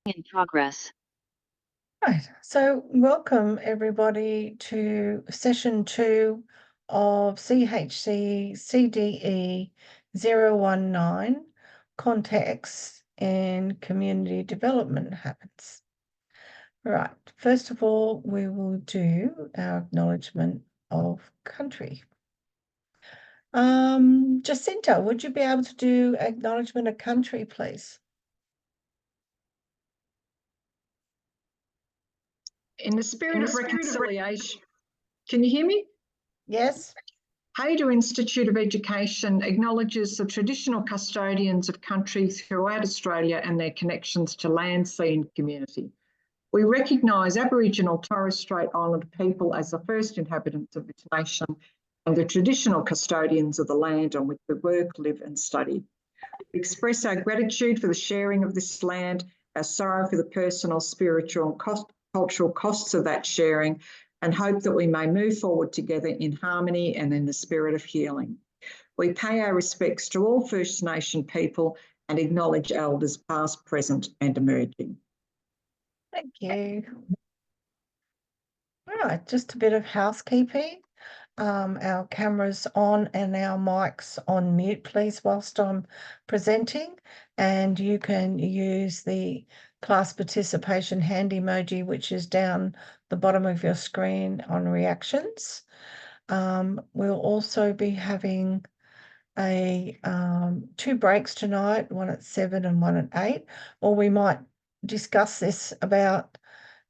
In progress. Right, so welcome everybody to session 2 of CHCCDE019, Context in Community Development Habits. Right, first of all, we will do our acknowledgement of country. Jacinta, would you be able to do acknowledgement of country, please? In the spirit of reconciliation, can you hear me? Yes. Hayter Institute of Education acknowledges the traditional custodians of country throughout Australia and their connections to land, sea and community. We recognise Aboriginal Torres Strait Islander people as the first inhabitants of this nation and the traditional custodians of the land on which we work, live and study. We express our gratitude for the sharing of this land, our sorrow for the personal, spiritual and cultural costs of that sharing, and hope that we may move forward together in harmony and in the spirit of healing. We pay our respects to all First Nation people and acknowledge elders past, present and emerging. Thank you. All right, just a bit of housekeeping. Our cameras on and our mics on mute, please, whilst I'm presenting. And you can use the class participation hand emoji, which is down the bottom of your screen on reactions. We'll also be having two breaks tonight, one at 7 and one at 8, or we might discuss this about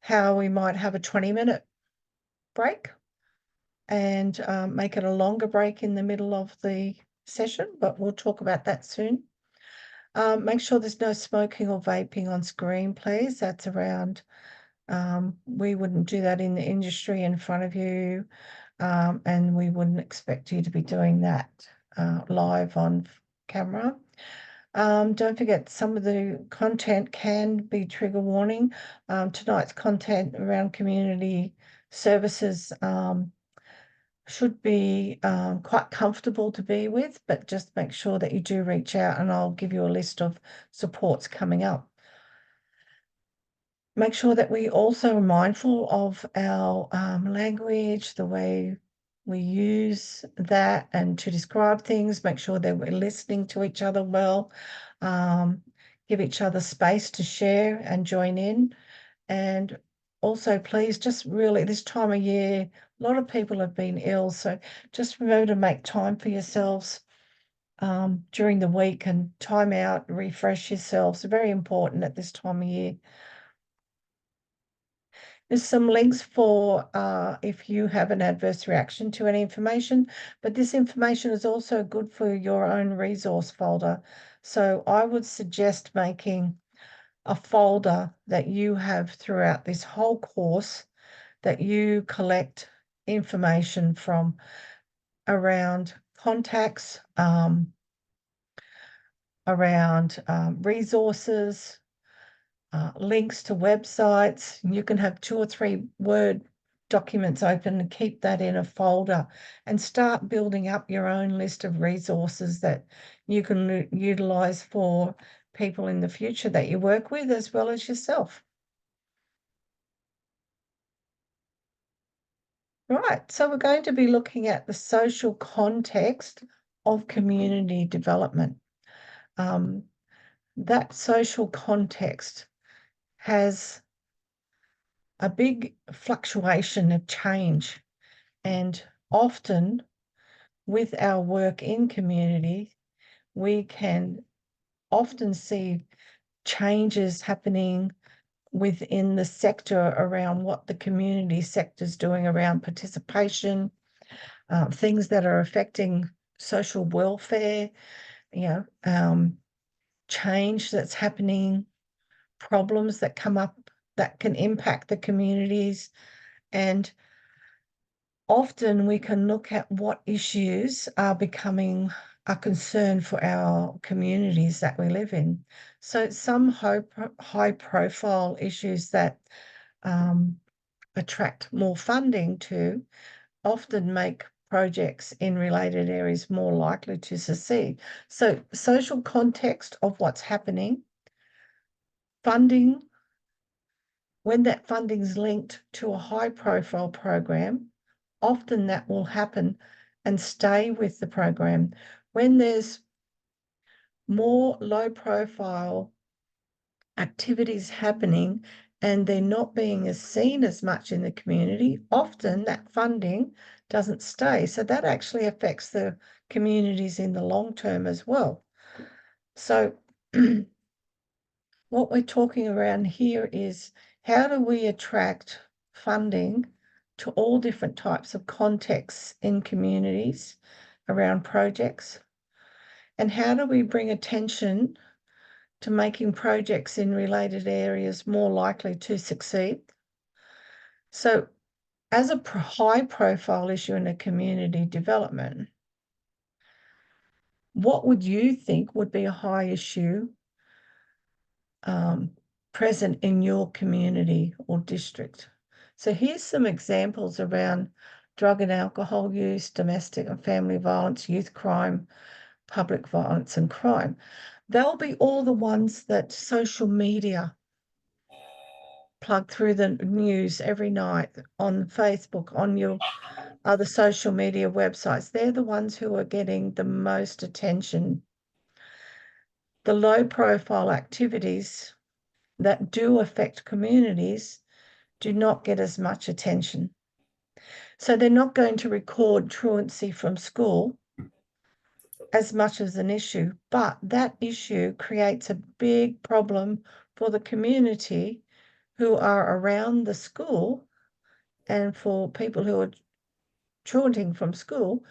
how we might have a 20-minute break and make it a longer break in the middle of the session, but we'll talk about that soon. Make sure there's no smoking or vaping on screen, please. That's around, we wouldn't do that in the industry in front of you, and we wouldn't expect you to be doing that live on camera. Don't forget, some of the content can be trigger warning. Tonight's content around community services should be quite comfortable to be with, but just make sure that you do reach out and I'll give you a list of supports coming up. Make sure that we also are mindful of our language, the way we use that and to describe things, make sure that we're listening to each other well, give each other space to share and join in. And also, please, just really this time of year, a lot of people have been ill, so just remember to make time for yourselves during the week and time out, refresh yourselves. Very important at this time of year. There's some links for if you have an adverse reaction to any information, but this information is also good for your own resource folder. So I would suggest making a folder that you have throughout this whole course that you collect information from around contacts, around resources, links to websites. You can have 2 or 3 Word documents open and keep that in a folder and start building up your own list of resources that you can utilize for people in the future that you work with as well as yourself. Right, so we're going to be looking at the social context of community development. That social context has a big fluctuation of change, and often with our work in community, we can often see changes happening within the sector around what the community sector is doing around participation, things that are affecting social welfare, change that's happening, problems that come up that can impact the communities. And often we can look at what issues are becoming a concern for our communities that we live in. So some high profile issues that attract more funding to often make projects in related areas more likely to succeed. So social context of what's happening, funding When that funding is linked to a high-profile program, often that will happen and stay with the program. When there's more low-profile activities happening and they're not being as seen as much in the community, often that funding doesn't stay. So that actually affects the communities in the long term as well. So what we're talking around here is, how do we attract funding to all different types of contexts in communities around projects? And how do we bring attention to making projects in related areas more likely to succeed? So as a high-profile issue in a community development, what would you think would be a high issue present in your community or district? So here's some examples around drug and alcohol use, domestic and family violence, youth crime, public violence and crime. They'll be all the ones that social media plug through the news every night on Facebook, on your other social media websites. They're the ones who are getting the most attention. The low profile activities that do affect communities do not get as much attention. So they're not going to record truancy from school as much as an issue, but that issue creates a big problem for the community who are around the school and for people who are truanting from school,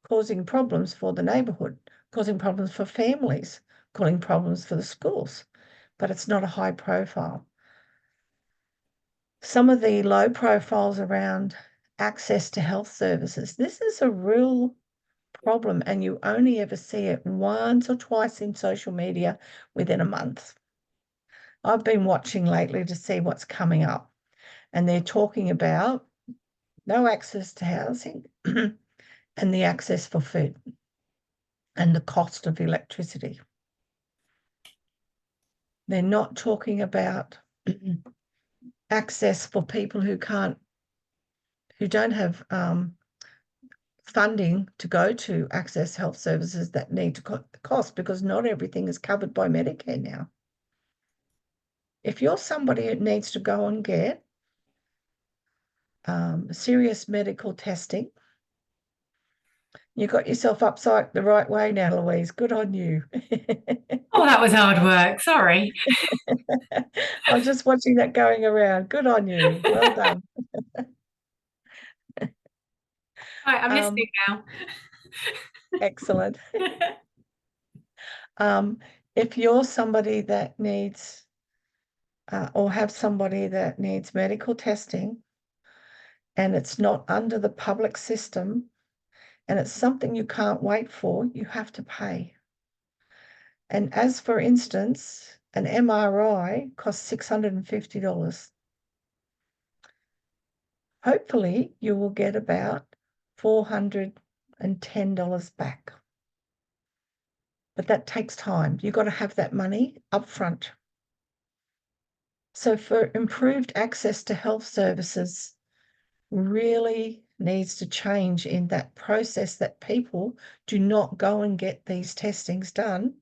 causing problems for the neighbourhood, causing problems for families, causing problems for the schools, but it's not a high profile. Some of the low profiles around access to health services, this is a real problem and you only ever see it once or twice in social media within a month. I've been watching lately to see what's coming up, and they're talking about no access to housing and the access for food and the cost of electricity. They're not talking about access for people who don't have funding to go to access health services that need to cost, because not everything is covered by Medicare now. If you're somebody who needs to go and get serious medical testing, you got yourself upside the right way now, Louise. Good on you. Oh, that was hard work. Sorry. I was just watching that going around. Good on you. Well done. Right, I'm listening now. Excellent. If you're somebody that needs or have somebody that needs medical testing and it's not under the public system and it's something you can't wait for, you have to pay. And as for instance, an MRI costs $650. Hopefully you will get about $410 back. But that takes time. You've got to have that money up front. So for improved access to health services really needs to change in that process, that people do not go and get these testings done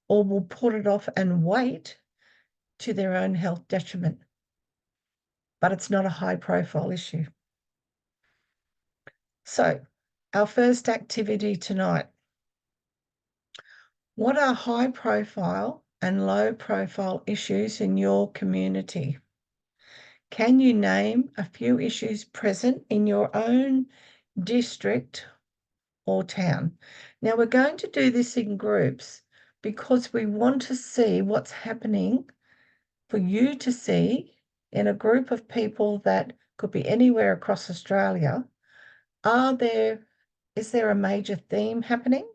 or will put it off and wait to their own health detriment. But it's not a high profile issue. So our first activity tonight, what are high profile and low profile issues in your community? Can you name a few issues present in your own district or town? Now we're going to do this in groups because we want to see what's happening, for you to see in a group of people that could be anywhere across Australia. Is there a major theme happening?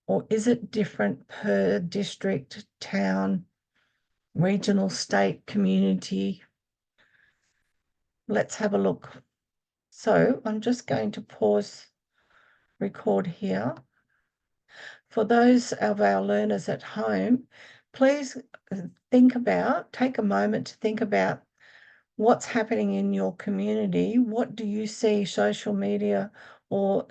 Or is it different per district, town, regional, state, community? Let's have a look. So I'm just going to pause record here. For those of our learners at home, please take a moment to think about what's happening in your community. What do you see social media or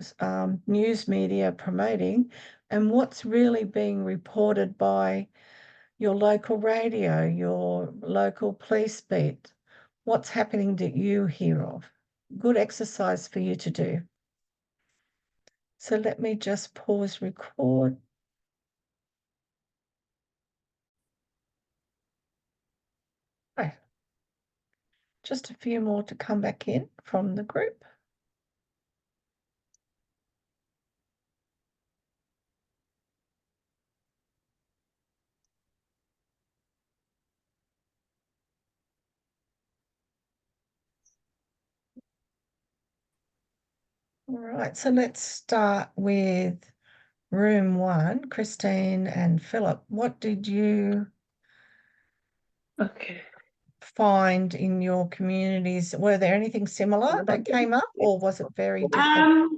news media promoting, and what's really being reported by your local radio, your local police beat? What's happening that you hear of? Good exercise for you to do. So let me just pause record. Right. Just a few more to come back in from the group. All right, so let's start with room 1, Christine and Philip. What did you find in your communities? Were there anything similar that came up, or was it very different?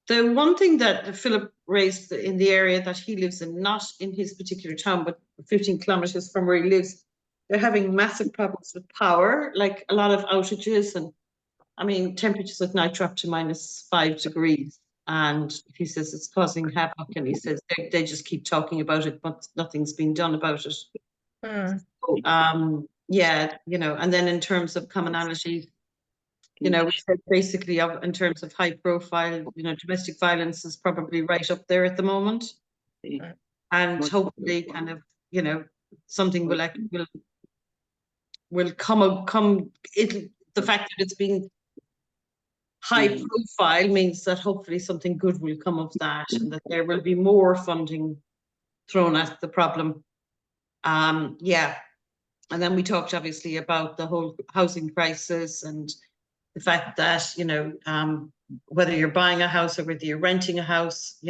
The one thing that Philip raised in the area that he lives in, not in his particular town, but 15 kilometers from where he lives, they're having massive problems with power, like a lot of outages. And I mean, temperatures at night drop to -5 degrees. And he says it's causing havoc. And he says they just keep talking about it, but nothing's been done about it. Yeah, and then in terms of commonalities, we said basically in terms of high profile, domestic violence is probably right up there at the moment. And hopefully kind of, something will come. The fact that it's being high profile means that hopefully something good will come of that, and that there will be more funding thrown at the problem. Yeah. And then we talked obviously about the whole housing crisis and the fact that, whether you're buying a house or whether you're renting a house,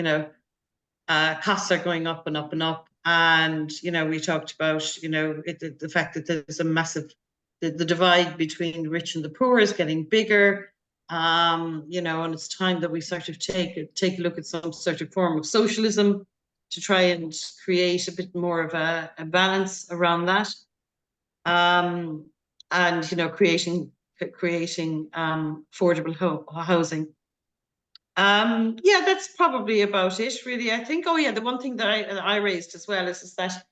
costs are going up and up and up. And, we talked about, the fact that there's a massive, the divide between the rich and the poor is getting bigger. And it's time that we sort of take a look at some sort of form of socialism to try and create a bit more of a balance around that. And, creating affordable housing. Yeah, that's probably about it, really. I think. Oh, yeah, the one thing that I raised as well is that,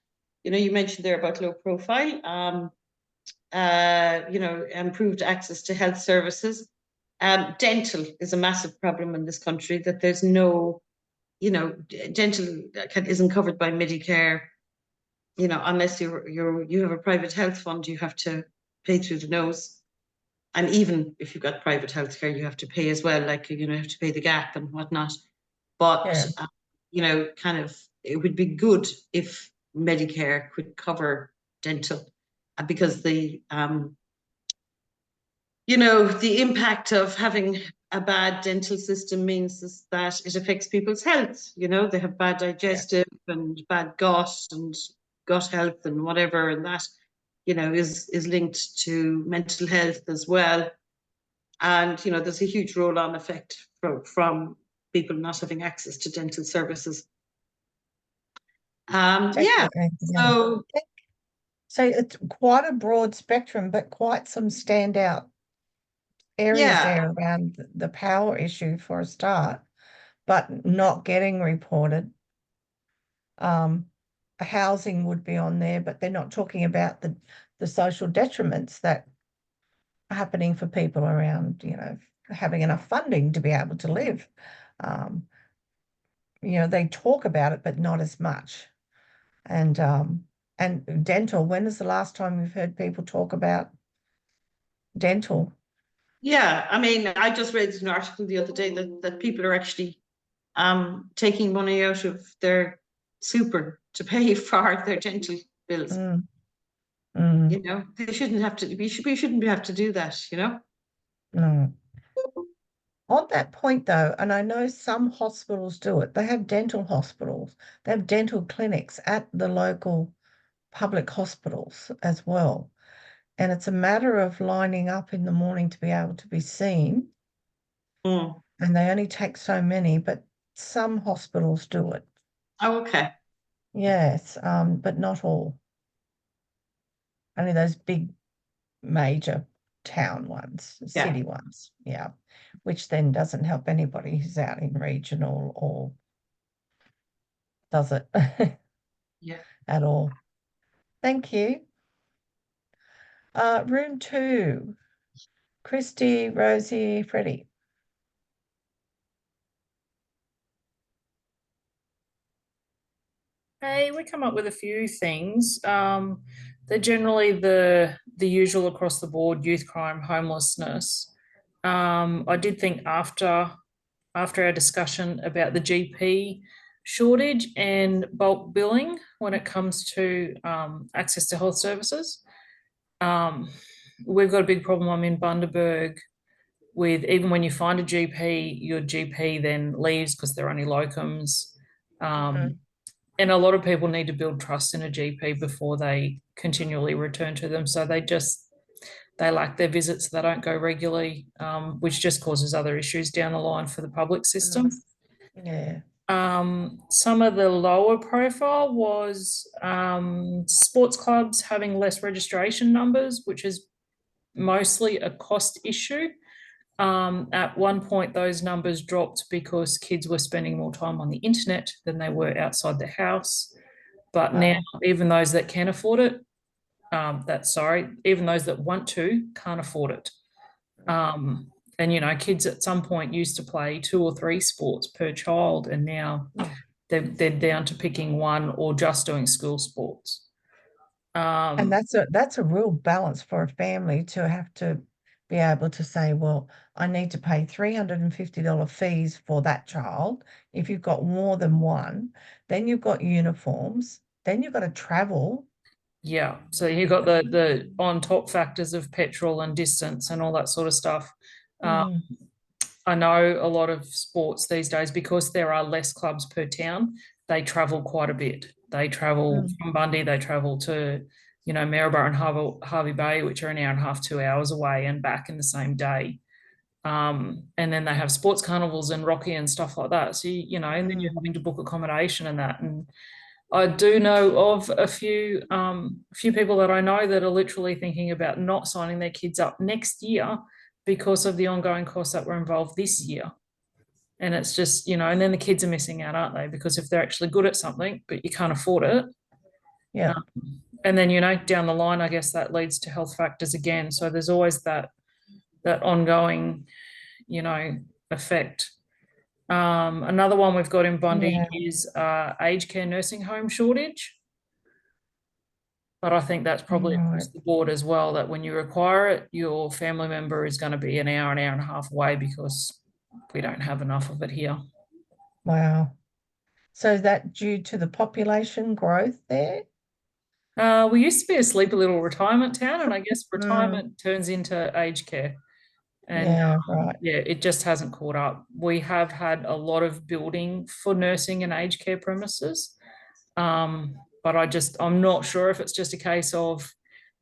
you mentioned there about low profile. Improved access to health services. Dental is a massive problem in this country. That there's no, dental isn't covered by Medicare. Unless you have a private health fund, you have to pay through the nose. And even if you've got private healthcare, you have to pay as well, like, you have to pay the gap and whatnot. But, it would be good if Medicare could cover dental, because the impact of having a bad dental system means that it affects people's health. They have bad digestive and bad gut and gut health and whatever, and that is linked to mental health as well. And there's a huge roll-on effect from people not having access to dental services. Yeah. So it's quite a broad spectrum, but quite some standout areas there around the power issue for a start, but not getting reported. Housing would be on there, but they're not talking about the social detriments that are happening for people around, having enough funding to be able to live. They talk about it, but not as much. And dental, when is the last time we've heard people talk about dental? Yeah, I mean, I just read an article the other day that people are actually taking money out of their super to pay for their dental bills. They shouldn't have to. We shouldn't have to do that. No. On that point, though, and I know some hospitals do it. They have dental hospitals. They have dental clinics at the local public hospitals as well. And it's a matter of lining up in the morning to be able to be seen. And they only take so many, but some hospitals do it. Oh, okay. Yes, but not all. Only those big major town ones, Yeah. city ones, yeah, which then doesn't help anybody who's out in regional, or does it? Yeah. At all. Thank you. Room 2, Christy, Rosie, Freddie. Hey, we come up with a few things. They're generally the usual across the board: youth crime, homelessness. I did think after our discussion about the GP shortage and bulk billing when it comes to access to health services. We've got a big problem. I'm in Bundaberg with, even when you find a GP, your GP then leaves because they're only locums. And a lot of people need to build trust in a GP before they continually return to them. So they lack their visits, they don't go regularly, which just causes other issues down the line for the public system. Yeah. Some of the lower profile was sports clubs having less registration numbers, which is mostly a cost issue. At one point, those numbers dropped because kids were spending more time on the internet than they were outside the house. But now, even those that can afford it, even those that want to can't afford it. And, you know, kids at some point used to play 2 or 3 sports per child, and now they're down to picking one or just doing school sports. And that's a real balance for a family to have to be able to say, well, I need to pay $350 fees for that child. If you've got more than one, then you've got uniforms, then you've got to travel. Yeah, so you've got the on top factors of petrol and distance and all that sort of stuff. I know a lot of sports these days, because there are less clubs per town, they travel quite a bit. They travel from Bundy, they travel to, you know, Maryborough and Harvey Bay, which are an hour and a half, 2 hours away, and back in the same day. And then they have sports carnivals and Rocky and stuff like that. So, you know, and then you're having to book accommodation and that. And I do know of a few people that I know that are literally thinking about not signing their kids up next year because of the ongoing costs that were involved this year. And it's just, you know, and then the kids are missing out, aren't they? Because if they're actually good at something, but you can't afford it. Yeah. And then, you know, down the line, I guess that leads to health factors again. So there's always that ongoing, you know, effect. Another one we've got in Bundy is aged care nursing home shortage. But I think that's probably across the board as well, that when you require it, your family member is going to be an hour and a half away because we don't have enough of it here. Wow. So is that due to the population growth there? We used to be a sleepy little retirement town, and I guess retirement turns into aged care. And right. yeah, it just hasn't caught up. We have had a lot of building for nursing and aged care premises. But I'm not sure if it's just a case of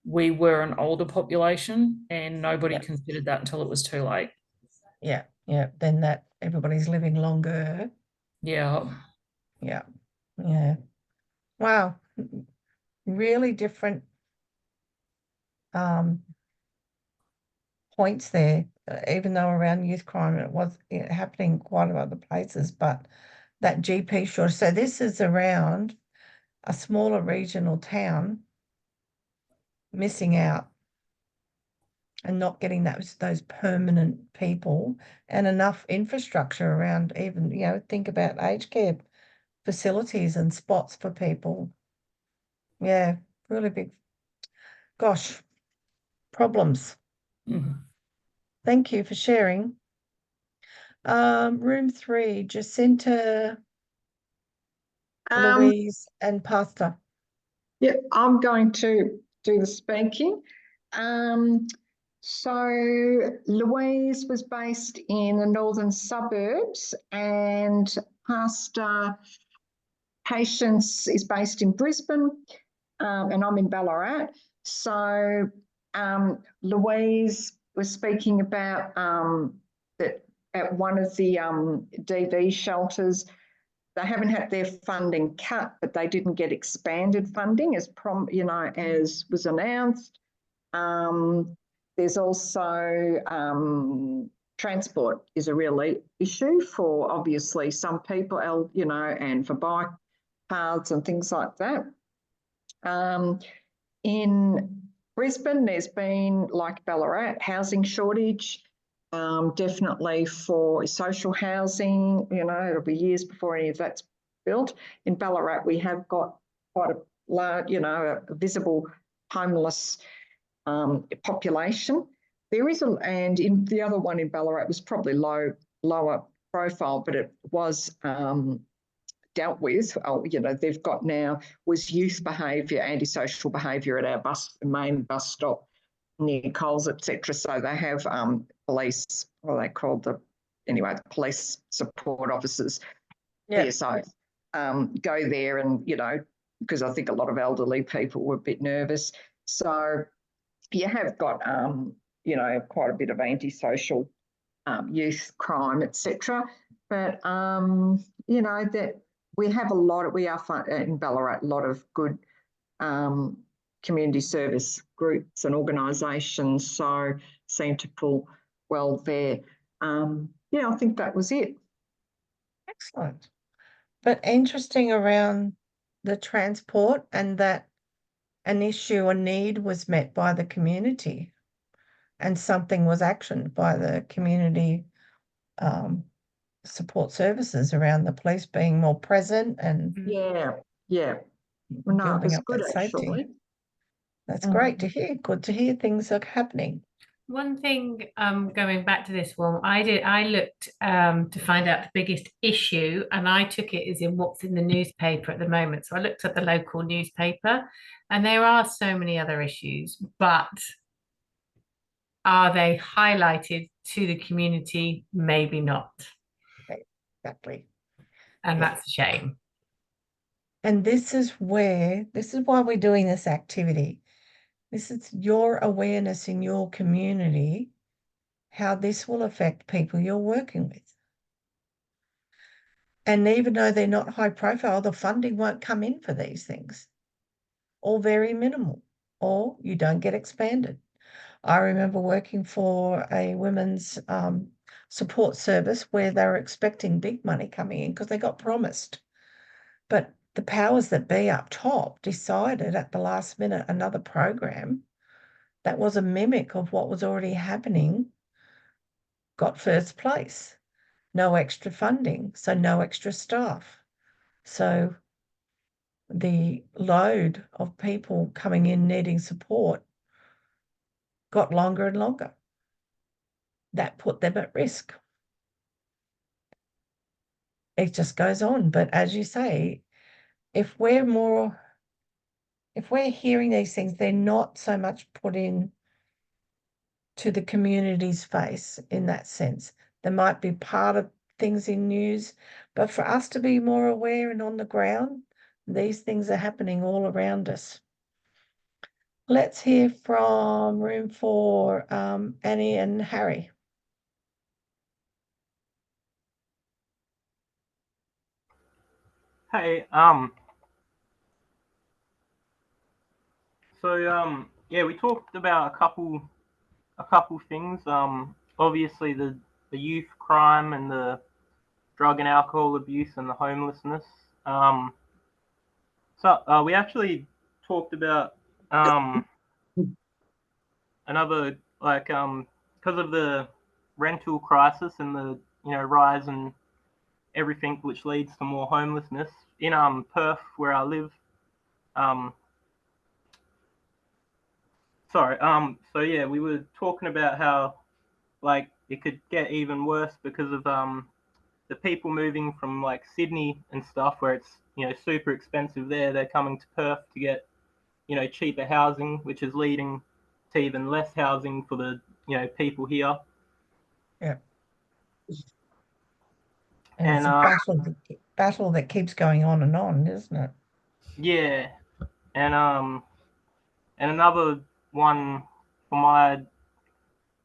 we were an older population and nobody considered that until it was too late. Yeah. Then that everybody's living longer. Yeah. Yeah. Wow. Really different points there, even though around youth crime it was happening quite a lot of other places, but that GP shortage. So this is around a smaller regional town missing out and not getting those permanent people and enough infrastructure around, even, you know, think about aged care facilities and spots for people. Yeah, really big, gosh, problems. Thank you for sharing. Room 3, Jacinta, Louise and Pastor. Yeah, I'm going to do the speaking. So Louise was based in the northern suburbs, and Pastor Patience is based in Brisbane, and I'm in Ballarat. So Louise was speaking about that at one of the DV shelters, they haven't had their funding cut, but they didn't get expanded funding as as was announced. There's also transport is a real issue for obviously some people, and for bike paths and things like that. In Brisbane, there's been, like Ballarat, housing shortage. Definitely for social housing, it'll be years before any of that's built. In Ballarat, we have got quite a large, a visible homeless population. There is and in the other one in Ballarat was probably lower profile, but it was dealt with. They've got now was youth behaviour, antisocial behaviour at our main bus stop near Coles, etc. So they have police, what are they called? The police support officers, PSOs, go there and, because I think a lot of elderly people were a bit nervous. So you have got, quite a bit of antisocial youth crime, etc. But, that we have in Ballarat, a lot of good community service groups and organisations, so seem to pull well there. I think that was it. Excellent. But interesting around the transport and that an issue, a need was met by the community and something was actioned by the community support services around the police being more present and yeah. No, it building was up good that safety. actually. That's great to hear. Good to hear things are happening. One thing, going back to this one, I looked to find out the biggest issue, and I took it as in what's in the newspaper at the moment. So I looked at the local newspaper, and there are so many other issues, but are they highlighted to the community? Maybe not. Exactly. And Yeah. that's a shame. And this is why we're doing this activity. This is your awareness in your community, how this will affect people you're working with. And even though they're not high profile, the funding won't come in for these things, or very minimal, or you don't get expanded. I remember working for a women's support service where they were expecting big money coming in because they got promised. But the powers that be up top decided at the last minute another program that was a mimic of what was already happening got first place. No extra funding, so no extra staff. So the load of people coming in needing support got longer and longer. That put them at risk. It just goes on. But as you say, if we're hearing these things, they're not so much put in to the community's face in that sense. They might be part of things in news, but for us to be more aware and on the ground, these things are happening all around us. Let's hear from room 4, Annie and Harry. Hey, yeah, we talked about a couple things. Obviously the youth crime and the drug and alcohol abuse and the homelessness. So we actually talked about another because of the rental crisis and the rise in everything which leads to more homelessness in Perth where I live. So yeah, we were talking about how it could get even worse because of the people moving from Sydney and stuff where it's super expensive there. They're coming to Perth to get cheaper housing, which is leading to even less housing for the people here. Yeah. And it's a battle that keeps going on, isn't it? Yeah. And another one for my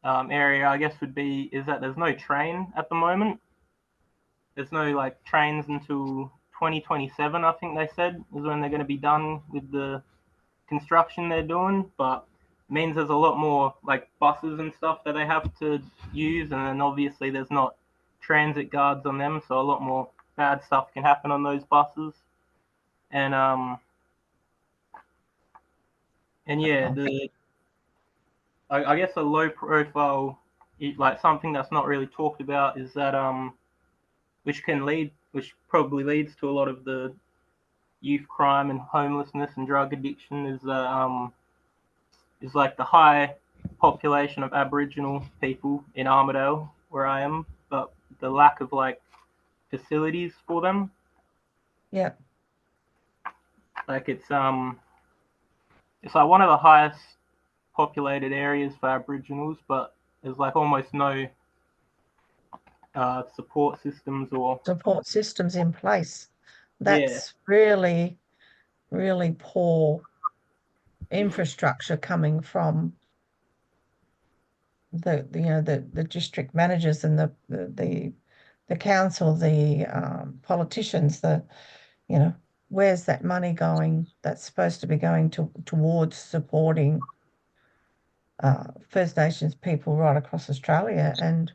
area, I guess, is that there's no train at the moment. There's no trains until 2027, I think they said, is when they're going to be done with the construction they're doing, but means there's a lot more like buses and stuff that they have to use, and then obviously there's not transit guards on them, so a lot more bad stuff can happen on those buses. And yeah, I guess a low profile, like something that's not really talked about, is that which probably leads to a lot of the youth crime and homelessness and drug addiction, is like the high population of Aboriginal people in Armidale, where I am, but the lack of like facilities for them. Yeah. Like it's like one of the highest populated areas for Aboriginals, but there's like almost no support systems or in place. That's really, really poor infrastructure coming from the district managers and the council, the politicians. Where's that money going that's supposed to be going towards supporting First Nations people right across Australia, and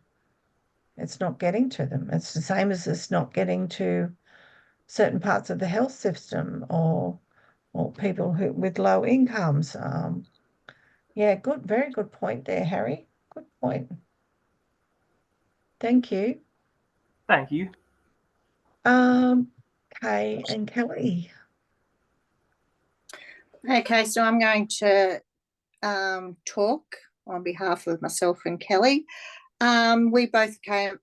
it's not getting to them. It's the same as it's not getting to certain parts of the health system or people with low incomes. Yeah, very good point there, Harry. Good point. Thank you. Thank you. Kay and Kelly. Okay, so I'm going to talk on behalf of myself and Kelly. We both came,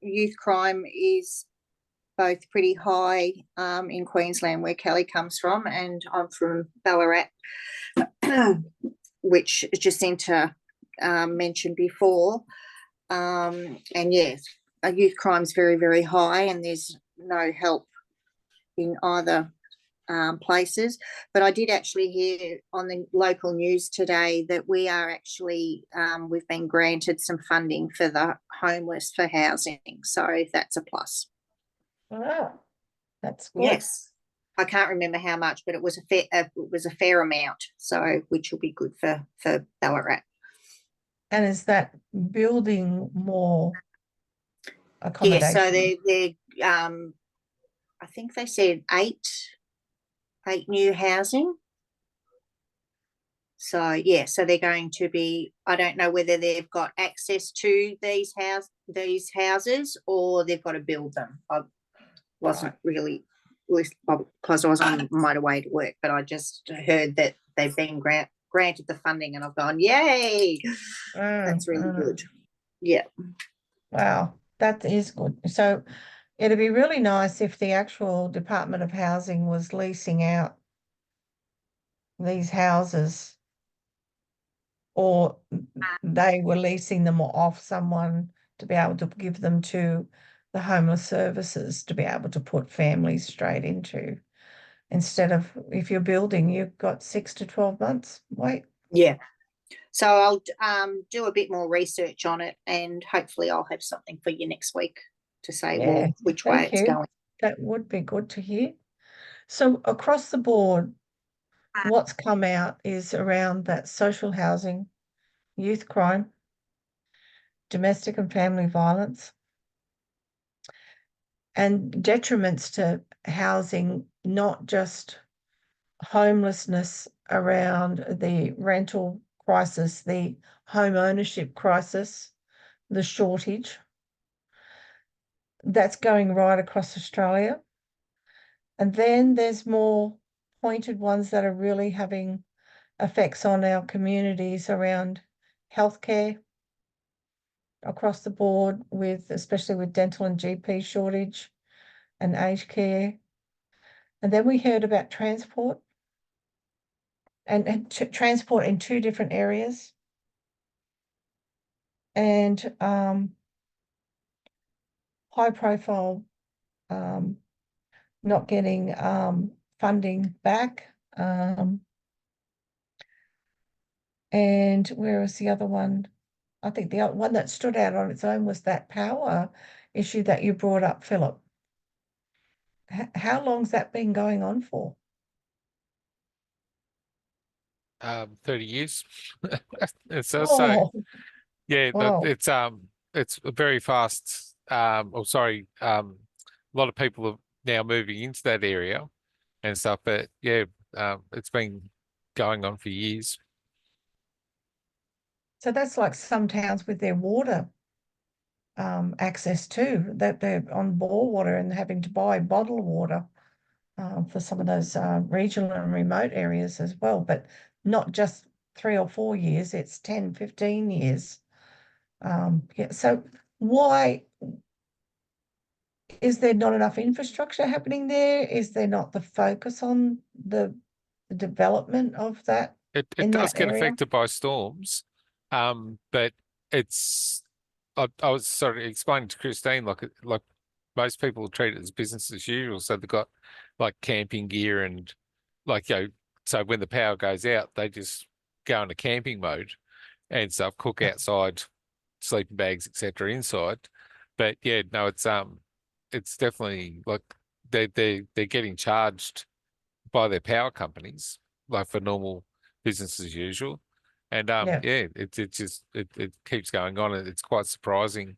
youth crime is both pretty high in Queensland, where Kelly comes from, and I'm from Ballarat, which Jacinta mentioned before. And yes, youth crime is very, very high, and there's no help in either places. But I did actually hear on the local news today that we are actually, we've been granted some funding for the homeless for housing. So that's a plus. Wow, that's good. Yes. I can't remember how much, but it was a fair amount. So which will be good for Ballarat. And is that building more accommodation? Yeah, so they're I think they said eight new housing. So yeah, so they're going to be, I don't know whether they've got access to these houses or they've got to build them. I wasn't really, because I was on my way to work, but I just heard that they've been granted the funding, and I've gone, yay! That's really good. Yeah. Wow, that is good. So it'd be really nice if the actual Department of Housing was leasing out these houses, or they were leasing them off someone to be able to give them to the homeless services to be able to put families straight into, instead of, if you're building, you've got 6 to 12 months wait. Yeah. So I'll do a bit more research on it, and hopefully I'll have something for you next week to say, well, which way it's going. That would be good to hear. So across the board, what's come out is around that social housing, youth crime, domestic and family violence, and detriments to housing, not just homelessness around the rental crisis, the home ownership crisis, the shortage. That's going right across Australia. And then there's more pointed ones that are really having effects on our communities around healthcare across the board, especially with dental and GP shortage and aged care. And then we heard about transport and transport in 2 different areas. And high profile not getting funding back. And where was the other one? I think the one that stood out on its own was that power issue that you brought up, Philip. How long's that been going on for? 30 years. So Oh, yeah, wow. it's a very fast. A lot of people are now moving into that area and stuff. But yeah, it's been going on for years. So that's like some towns with their water access too, that they're on bore water and having to buy bottled water for some of those regional and remote areas as well, but not just 3 or 4 years, it's 10, 15 years. Yeah, so why is there not enough infrastructure happening there? Is there not the focus on the development of that It in does that get area? affected by storms, but it's. I was sort of explaining to Christine, like most people treat it as business as usual. So they've got like camping gear and so when the power goes out, they just go into camping mode and stuff, cook outside, sleeping bags, etc. inside. But yeah, no, it's definitely like they're getting charged by their power companies, like for normal business as usual. And Yeah. it keeps going on, and it's quite surprising,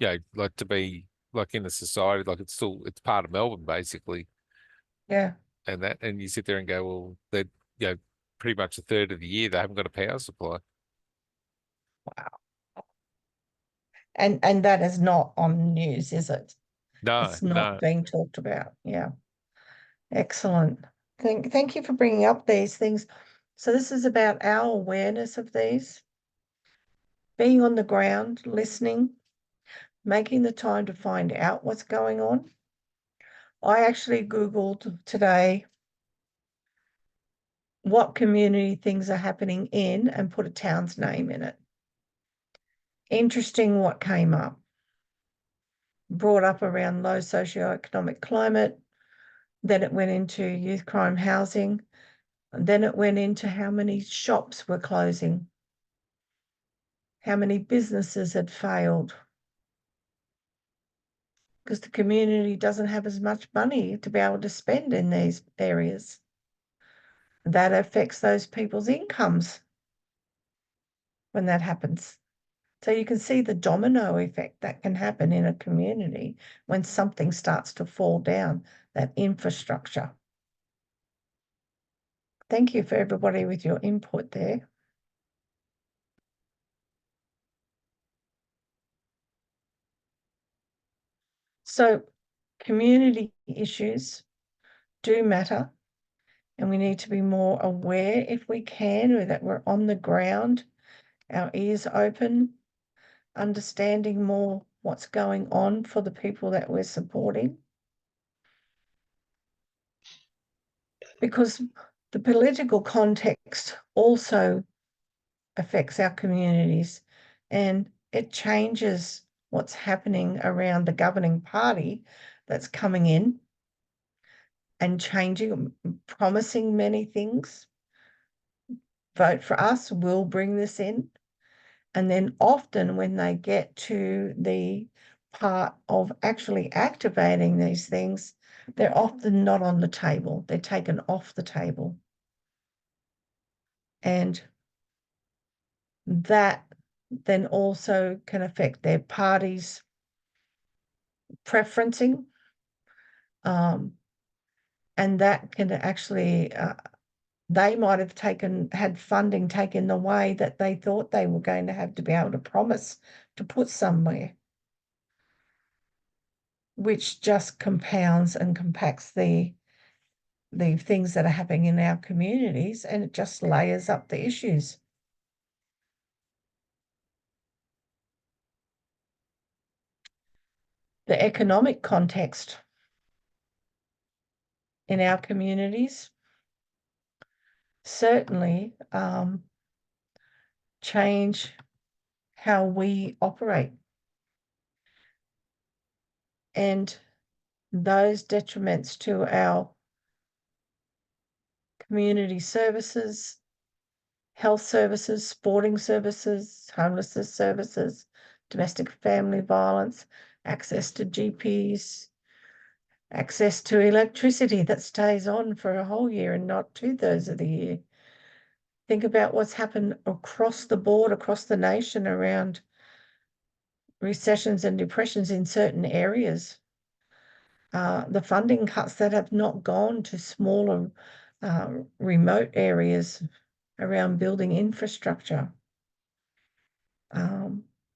like to be like in a society like it's part of Melbourne basically, Yeah. and you sit there and go, well, they're pretty much a third of the year they haven't got a power supply. And that is not on the news, is it? No, It's not no. being talked about. Yeah. Excellent. Thank you for bringing up these things. So this is about our awareness of these, being on the ground, listening, making the time to find out what's going on. I actually Googled today what community things are happening in and put a town's name in it. Interesting what came up. Brought up around low socioeconomic climate, then it went into youth crime housing, and then it went into how many shops were closing, how many businesses had failed, because the community doesn't have as much money to be able to spend in these areas. That affects those people's incomes when that happens. So you can see the domino effect that can happen in a community when something starts to fall down, that infrastructure. Thank you for everybody with your input there. So community issues do matter, and we need to be more aware if we can, or that we're on the ground, our ears open, understanding more what's going on for the people that we're supporting. Because the political context also affects our communities, and it changes what's happening around the governing party that's coming in and changing, promising many things. Vote for us, we'll bring this in. And then often when they get to the part of actually activating these things, they're often not on the table. They're taken off the table. And that then also can affect their party's preferencing. And that can actually, they might have had funding taken away that they thought they were going to have to be able to promise to put somewhere, which just compounds and compacts the things that are happening in our communities, and it just layers up the issues. The economic context in our communities certainly change how we operate. And those detriments to our community services, health services, sporting services, homelessness services, domestic family violence, access to GPs, access to electricity that stays on for a whole year and not 2/3 of the year. Think about what's happened across the board, across the nation around recessions and depressions in certain areas. The funding cuts that have not gone to smaller, remote areas around building infrastructure.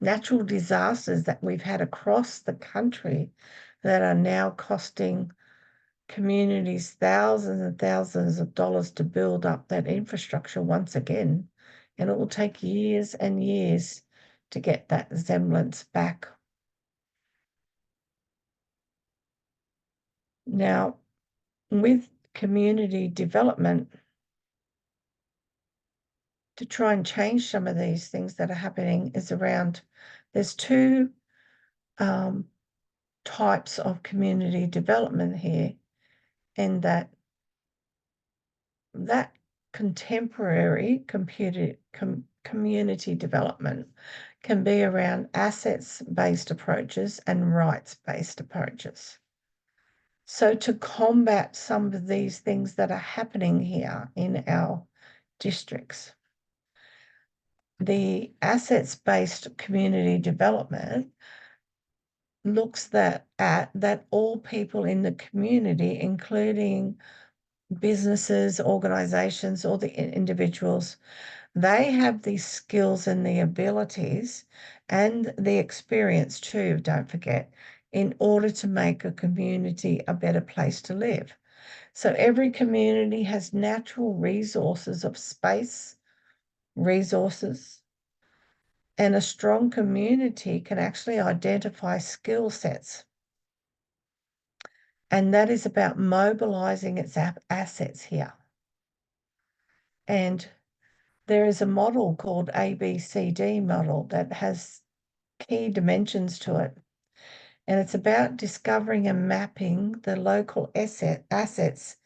Natural disasters that we've had across the country that are now costing communities thousands and thousands of dollars to build up that infrastructure once again. And it will take years and years to get that semblance back. Now, with community development, to try and change some of these things that are happening is around, there's two types of community development here, and that contemporary community development can be around assets-based approaches and rights-based approaches. So to combat some of these things that are happening here in our districts, the assets-based community development looks at that all people in the community, including businesses, organizations, or the individuals, they have the skills and the abilities and the experience too, don't forget, in order to make a community a better place to live. So every community has natural resources of space, resources, and a strong community can actually identify skill sets. And that is about mobilizing its assets here. And there is a model called ABCD model that has key dimensions to it. And it's about discovering and mapping the local assets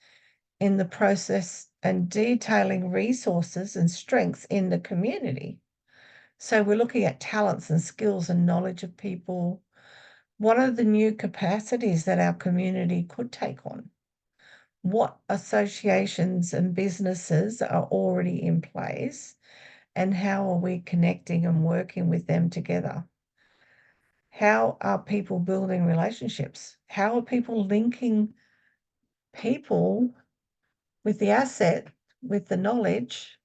in the process and detailing resources and strengths in the community. So we're looking at talents and skills and knowledge of people. What are the new capacities that our community could take on? What associations and businesses are already in place, and how are we connecting and working with them together? How are people building relationships? How are people linking people with the asset, with the knowledge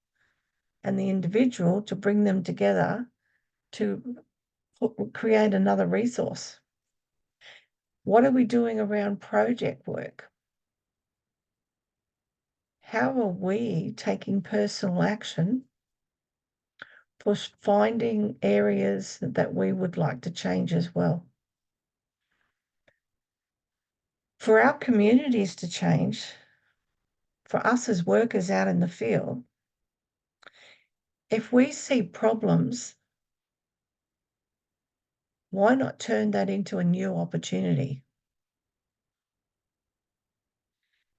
and the individual to bring them together to create another resource? What are we doing around project work? How are we taking personal action for finding areas that we would like to change as well? For our communities to change, for us as workers out in the field, if we see problems, why not turn that into a new opportunity?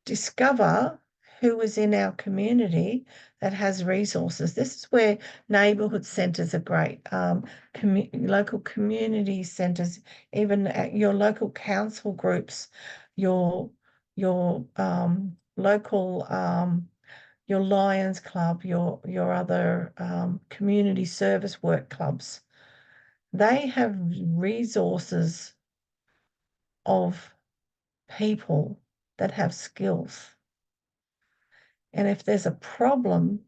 Discover who is in our community that has resources. This is where neighbourhood centres are great. Local community centres, even at your local council groups, your local your Lions Club, your other community service work clubs. They have resources of people that have skills. And if there's a problem,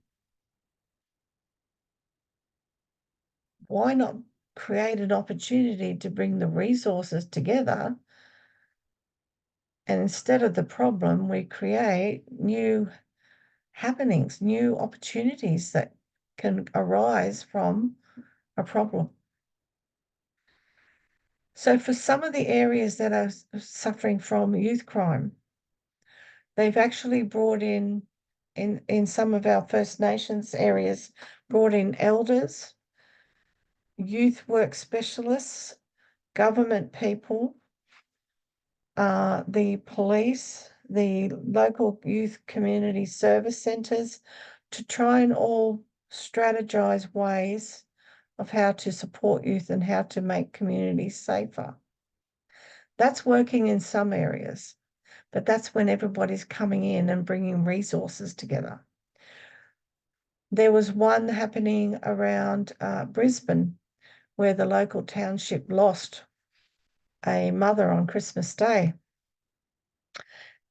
why not create an opportunity to bring the resources together? And instead of the problem, we create new happenings, new opportunities that can arise from a problem. So for some of the areas that are suffering from youth crime, they've actually brought in some of our First Nations areas, brought in elders, youth work specialists, government people, the police, the local youth community service centres, to try and all strategize ways of how to support youth and how to make communities safer. That's working in some areas. but that's when everybody's coming in and bringing resources together. There was one happening around Brisbane where the local township lost a mother on Christmas Day,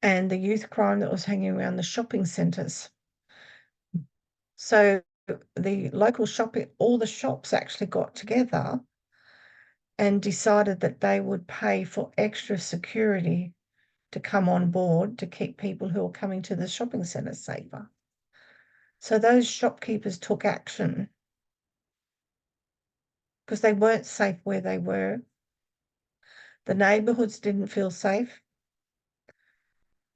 and the youth crime that was hanging around the shopping centres. So the local shopping, all the shops actually got together and decided that they would pay for extra security to come on board to keep people who are coming to the shopping centres safer. So those shopkeepers took action because they weren't safe where they were. The neighbourhoods didn't feel safe.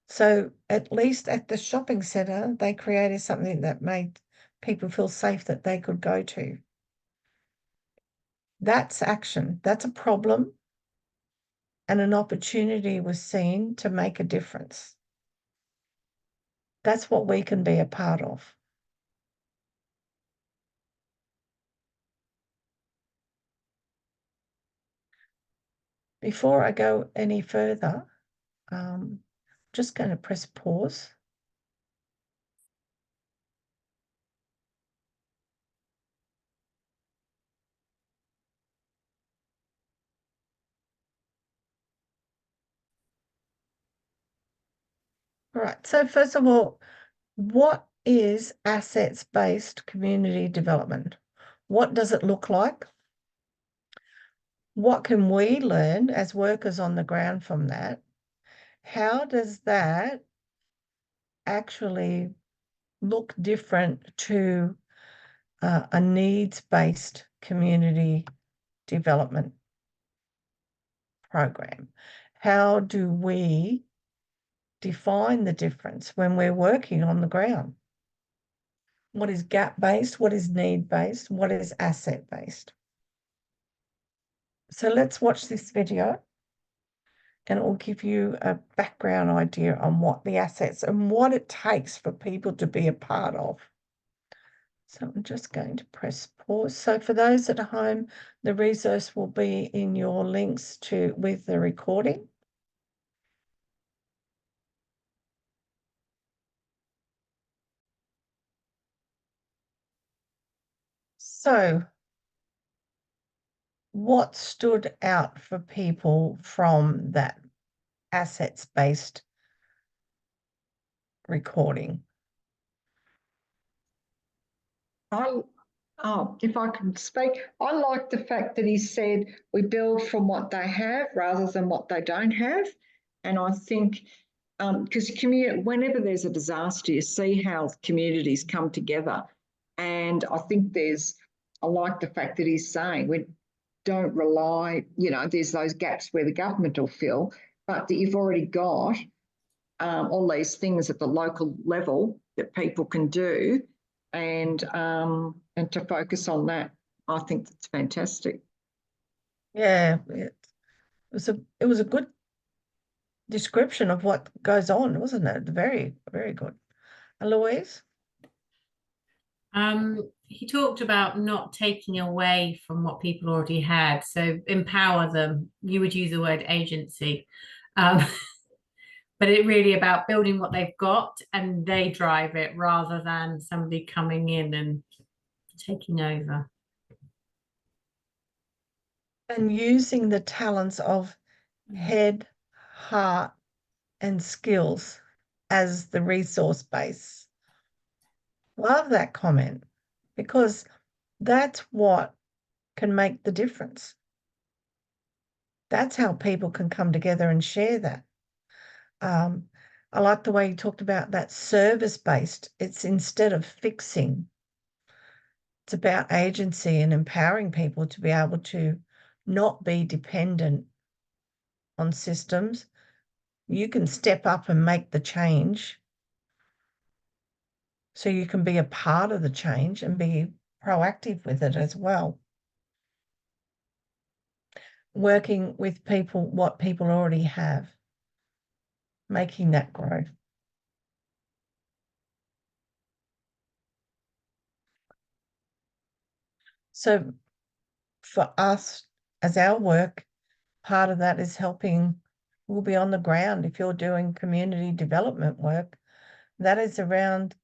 So at least at the shopping centre, they created something that made people feel safe that they could go to. That's action. That's a problem. And an opportunity was seen to make a difference. That's what we can be a part of. Before I go any further, I'm just going to press pause. All right, so first of all, what is assets-based community development? What does it look like? What can we learn as workers on the ground from that? How does that actually look different to a needs-based community development program? How do we define the difference when we're working on the ground? What is gap-based? What is need-based? What is asset-based? So let's watch this video and it will give you a background idea on what the assets and what it takes for people to be a part of. So I'm just going to press pause. So for those at home, the resource will be in your links with the recording. So what stood out for people from that assets-based recording? If I can speak, I like the fact that he said we build from what they have rather than what they don't have. And I think because whenever there's a disaster, you see how communities come together. And I think I like the fact that he's saying we don't rely, there's those gaps where the government will fill, but that you've already got all these things at the local level that people can do, and to focus on that, I think that's fantastic. Yeah, it was a good description of what goes on, wasn't it? Very, very good. Louise? He talked about not taking away from what people already had, so empower them. You would use the word agency. But it really about building what they've got and they drive it rather than somebody coming in and taking over. And using the talents of head, heart, and skills as the resource base. Love that comment, because that's what can make the difference. That's how people can come together and share that. I like the way you talked about that service-based. It's instead of fixing, it's about agency and empowering people to be able to not be dependent on systems. You can step up and make the change. So you can be a part of the change and be proactive with it as well. Working with people, what people already have, making that grow. So for us, as our work, part of that is helping will be on the ground if you're doing community development work. That is around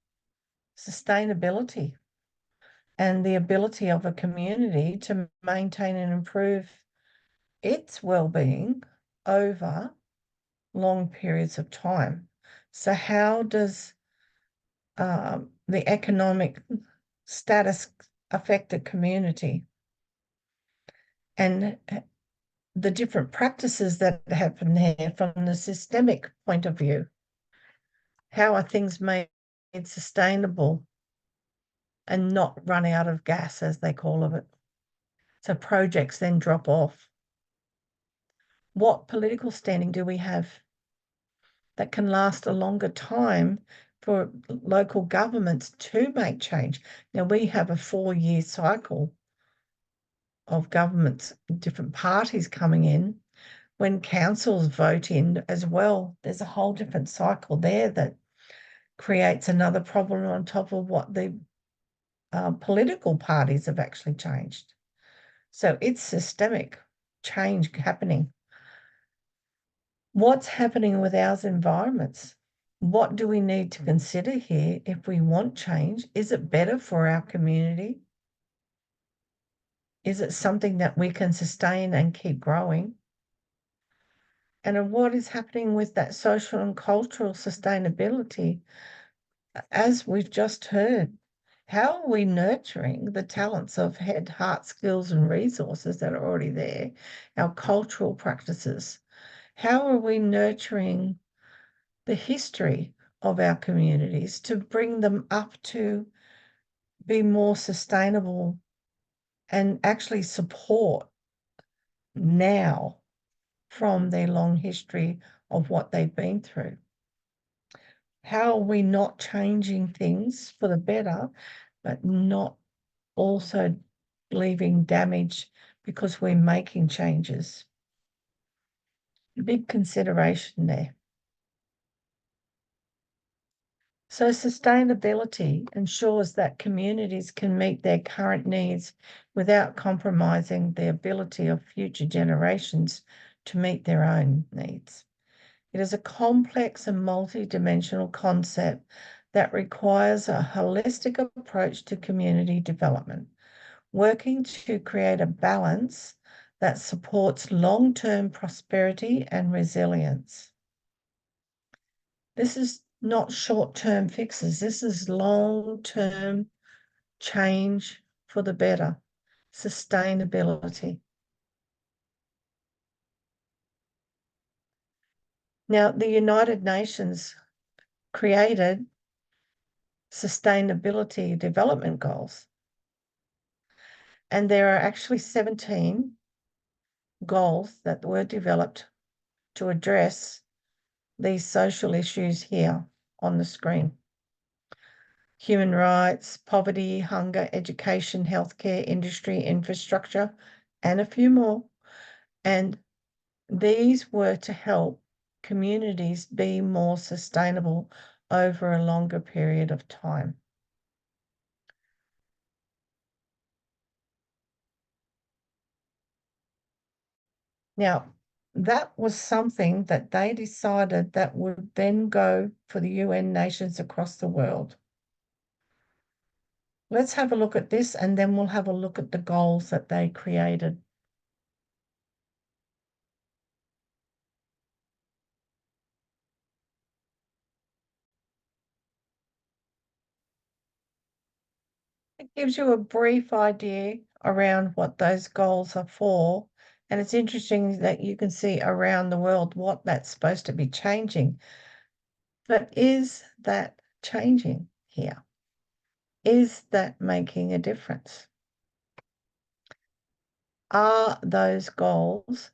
sustainability and the ability of a community to maintain and improve its well-being over long periods of time. So how does the economic status affect the community? And the different practices that happen there from the systemic point of view. How are things made sustainable and not run out of gas, as they call it? So projects then drop off. What political standing do we have that can last a longer time for local governments to make change? Now, we have a 4-year cycle of governments, different parties coming in. When councils vote in as well, there's a whole different cycle there that creates another problem on top of what the political parties have actually changed. So it's systemic change happening. What's happening with our environments? What do we need to consider here if we want change? Is it better for our community? Is it something that we can sustain and keep growing? And what is happening with that social and cultural sustainability? As we've just heard, how are we nurturing the talents of head, heart, skills, and resources that are already there, our cultural practices? How are we nurturing the history of our communities to bring them up to be more sustainable and actually support now from their long history of what they've been through? How are we not changing things for the better, but not also leaving damage because we're making changes? Big consideration there. So sustainability ensures that communities can meet their current needs without compromising the ability of future generations to meet their own needs. It is a complex and multi-dimensional concept that requires a holistic approach to community development, working to create a balance that supports long-term prosperity and resilience. This is not short-term fixes. This is long-term change for the better, sustainability. Now, the United Nations created sustainability development goals, and there are actually 17 goals that were developed to address these social issues here on the screen. Human rights, poverty, hunger, education, healthcare, industry, infrastructure, and a few more. And these were to help communities be more sustainable over a longer period of time. Now, that was something that they decided that would then go for the UN nations across the world. Let's have a look at this, and then we'll have a look at the goals that they created. It gives you a brief idea around what those goals are for. And it's interesting that you can see around the world what that's supposed to be changing. But is that changing here? Is that making a difference? Are those goals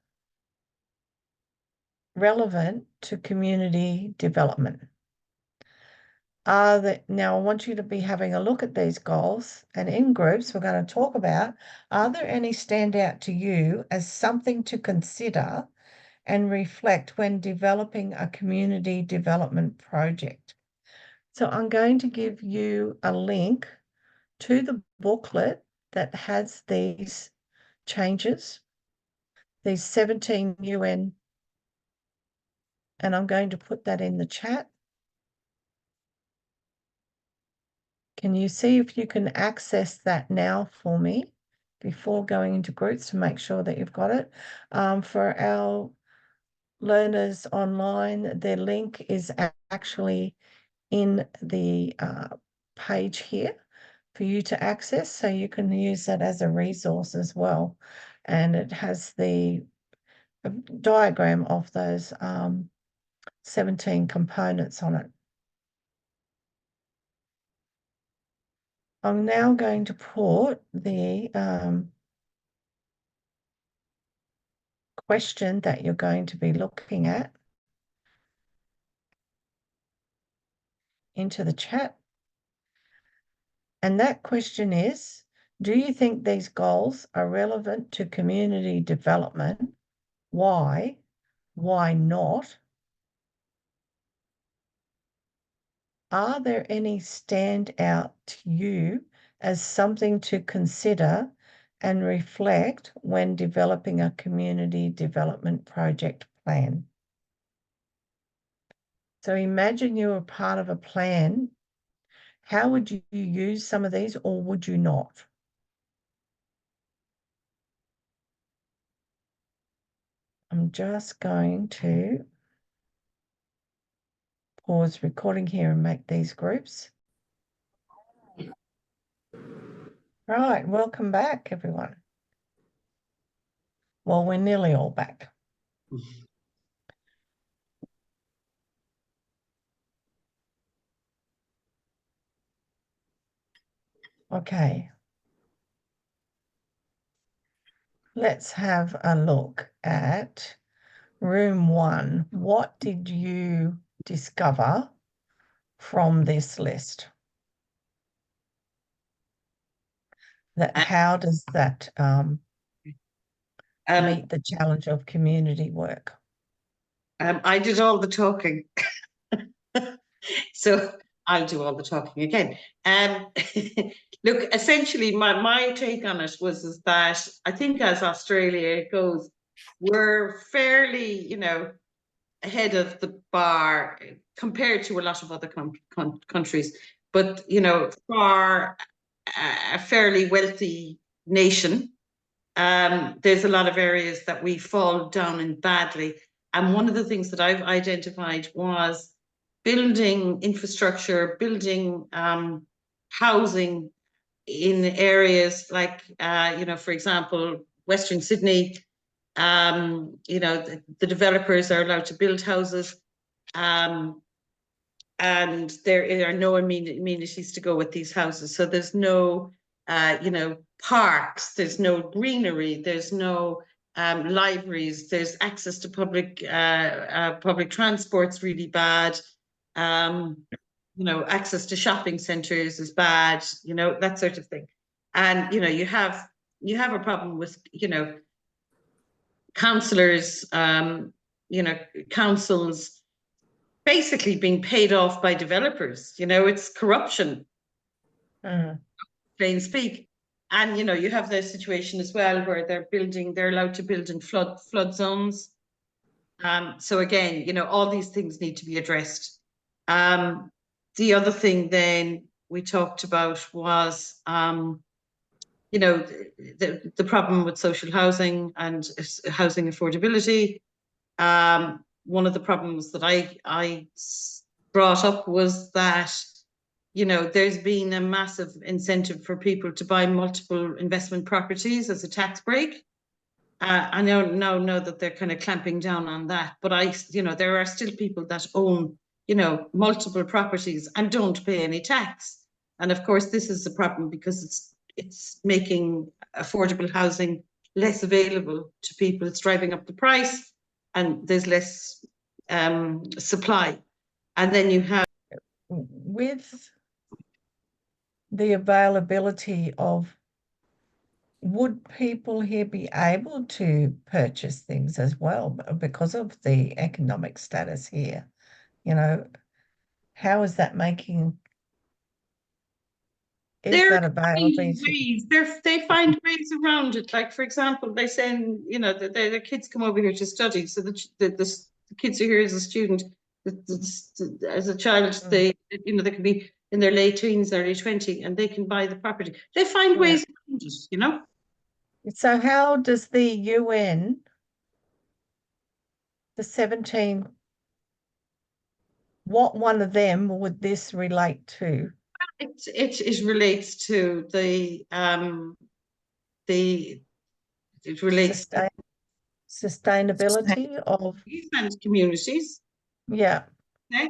relevant to community development? Now I want you to be having a look at these goals, and in groups we're going to talk about, are there any stand out to you as something to consider and reflect when developing a community development project? So I'm going to give you a link to the booklet that has these changes, these 17 UN and I'm going to put that in the chat. Can you see if you can access that now for me before going into groups to make sure that you've got it? For our learners online, their link is actually in the page here for you to access, so you can use that as a resource as well. And it has the diagram of those 17 components on it. I'm now going to put the question that you're going to be looking at into the chat. And that question is, do you think these goals are relevant to community development? Why? Why not? Are there any stand out to you as something to consider and reflect when developing a community development project plan? So imagine you were part of a plan. How would you use some of these, or would you not? I'm just going to pause recording here and make these groups. Right, welcome back, everyone. Well, we're nearly all back. Okay. Let's have a look at room 1. What did you discover from this list? That how does that meet the challenge of community work? I did all the talking. So I'll do all the talking again. Look, essentially my take on it was that I think as Australia goes, we're fairly, you know, ahead of the bar compared to a lot of other countries. But, you know, for a fairly wealthy nation, there's a lot of areas that we fall down in badly. And one of the things that I've identified was building infrastructure, building housing in areas like, you know, for example, Western Sydney, you know, the developers are allowed to build houses, and there are no amenities to go with these houses. So there's no, you know, parks, there's no greenery, there's no libraries, there's access to public transport's really bad. You know, access to shopping centres is bad, you know, that sort of thing. And, you know, you have a problem with, you know, councillors, you know, councils basically being paid off by developers. You know, it's corruption, plain speak. And, you know, you have the situation as well where they're allowed to build in flood zones. So again, you know, all these things need to be addressed. The other thing then we talked about was, you know, the problem with social housing and housing affordability. One of the problems that I brought up was that, you know, there's been a massive incentive for people to buy multiple investment properties as a tax break. I now know that they're kind of clamping down on that, but you know, there are still people that own, you know, multiple properties and don't pay any tax. And of course, this is a problem because it's making affordable housing less available to people. It's driving up the price, and there's less supply. And then you have, with the availability of, would people here be able to purchase things as well because of the economic status here? You know, how is that making, is that availability? They find ways around it. Like, for example, they send, you know, the kids come over here to study. So the the kids are here as a student. As a child, they can be in their late teens, early 20, and they can buy the property. They find ways around it, you know. So how does the UN, the 17, what one of them would this relate to? It relates to it relates to Sustainability of, and communities. yeah, Okay.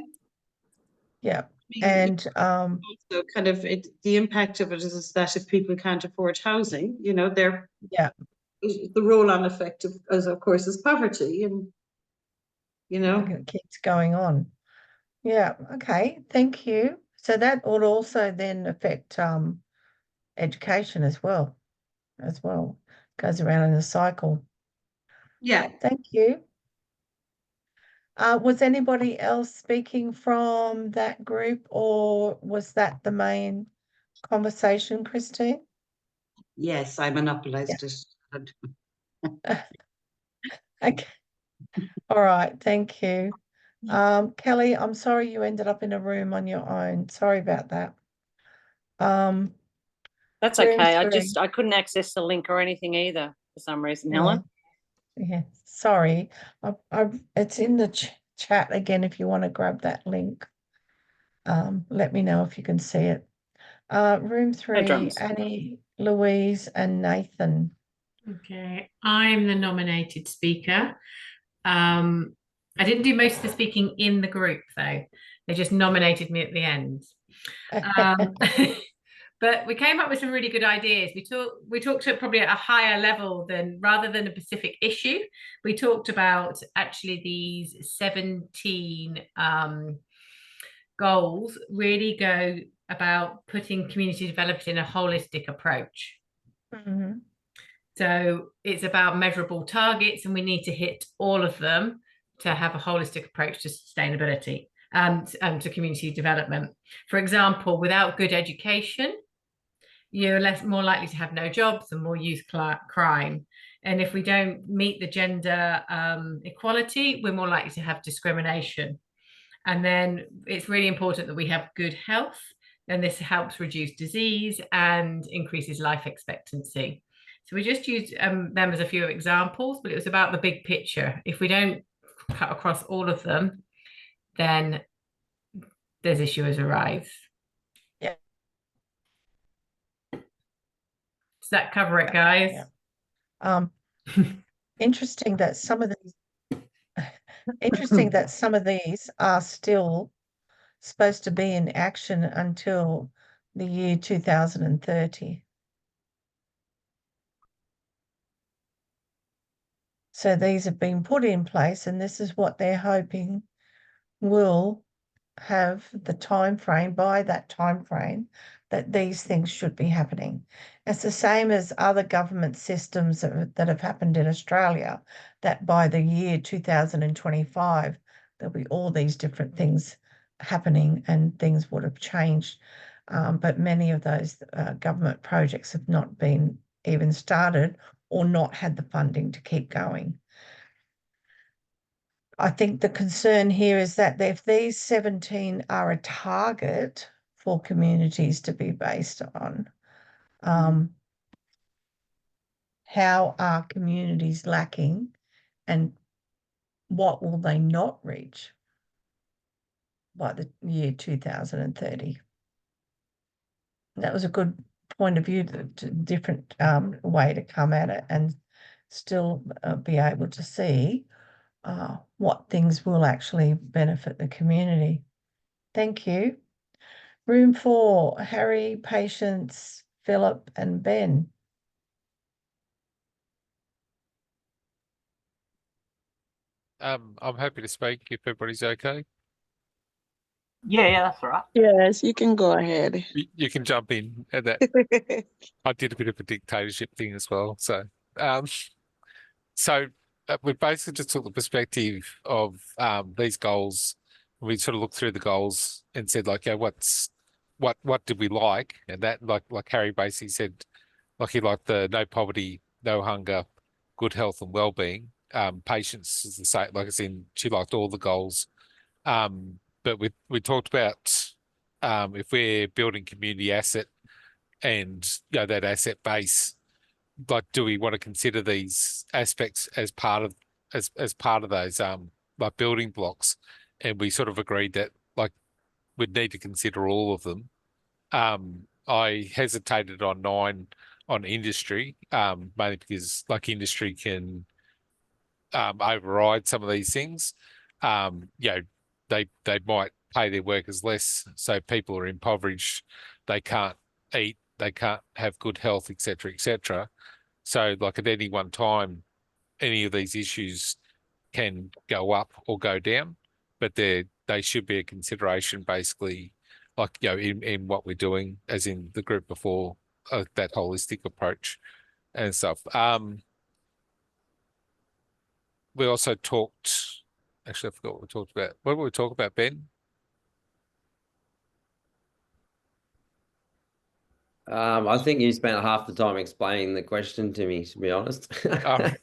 yeah. mean, And also kind of the impact of it is that if people can't afford housing, you know, yeah, the roll-on effect of course is poverty, and you know. it keeps going on. Yeah, okay, thank you. So that would also then affect education as well. Goes around in a cycle. Yeah. Thank you. Was anybody else speaking from that group, or was that the main conversation, Christine? Yes, I monopolized it. Okay. All right, thank you. Kelly, I'm sorry you ended up in a room on your own. Sorry about that. That's room okay. three. I couldn't access the link or anything either for some reason, Yeah. Helen. Yeah, sorry. It's in the chat again if you want to grab that link. Let me know if you can see it. Room three, drums. Annie, Louise, and Nathan. Okay, I'm the nominated speaker. I didn't do most of the speaking in the group though. They just nominated me at the end. But we came up with some really good ideas. We talked at probably at a higher level than rather than a specific issue. We talked about actually these 17 goals really go about putting community development in a holistic approach. Mm-hmm. So it's about measurable targets, and we need to hit all of them to have a holistic approach to sustainability and to community development. For example, without good education, you're more likely to have no jobs and more youth crime. And if we don't meet the gender equality, we're more likely to have discrimination. And then it's really important that we have good health, and this helps reduce disease and increases life expectancy. So we just used them as a few examples, but it was about the big picture. If we don't cut across all of them, then there's issues arise. Yeah. Does that cover it, guys? Yeah. Interesting that some of these are still supposed to be in action until the year 2030. So these have been put in place, and this is what they're hoping will have the time frame, by that time frame, that these things should be happening. It's the same as other government systems that have happened in Australia, that by the year 2025, there'll be all these different things happening and things would have changed. But many of those government projects have not been even started or not had the funding to keep going. I think the concern here is that if these 17 are a target for communities to be based on, how are communities lacking and what will they not reach by the year 2030? That was a good point of view, different way to come at it and still be able to see what things will actually benefit the community. Thank you. Room 4, Harry, Patience, Philip, and Ben. I'm happy to speak if everybody's okay. Yeah, that's all right. Yes, you can go ahead. You can jump in at that. I did a bit of a dictatorship thing as well. So, we basically just took the perspective of these goals. We sort of looked through the goals and said, like, yeah, what did we like? And that, like Harry basically said, like he liked the no poverty, no hunger, good health and well-being. Patience is the same, like as in she liked all the goals. But we talked about if we're building community asset and that asset base, like do we want to consider these aspects as part of those like building blocks? And we sort of agreed that like we'd need to consider all of them. I hesitated on 9 on industry, mainly because like industry can override some of these things. They might pay their workers less, so people are impoverished. They can't eat, they can't have good health, etc., etc. So, like at any one time, any of these issues can go up or go down, but they should be a consideration, basically, like in what we're doing, as in the group before, that holistic approach and stuff. We also talked. Actually, I forgot what we talked about. What did we talk about, Ben? I think you spent half the time explaining the question to me, to be honest. Yeah,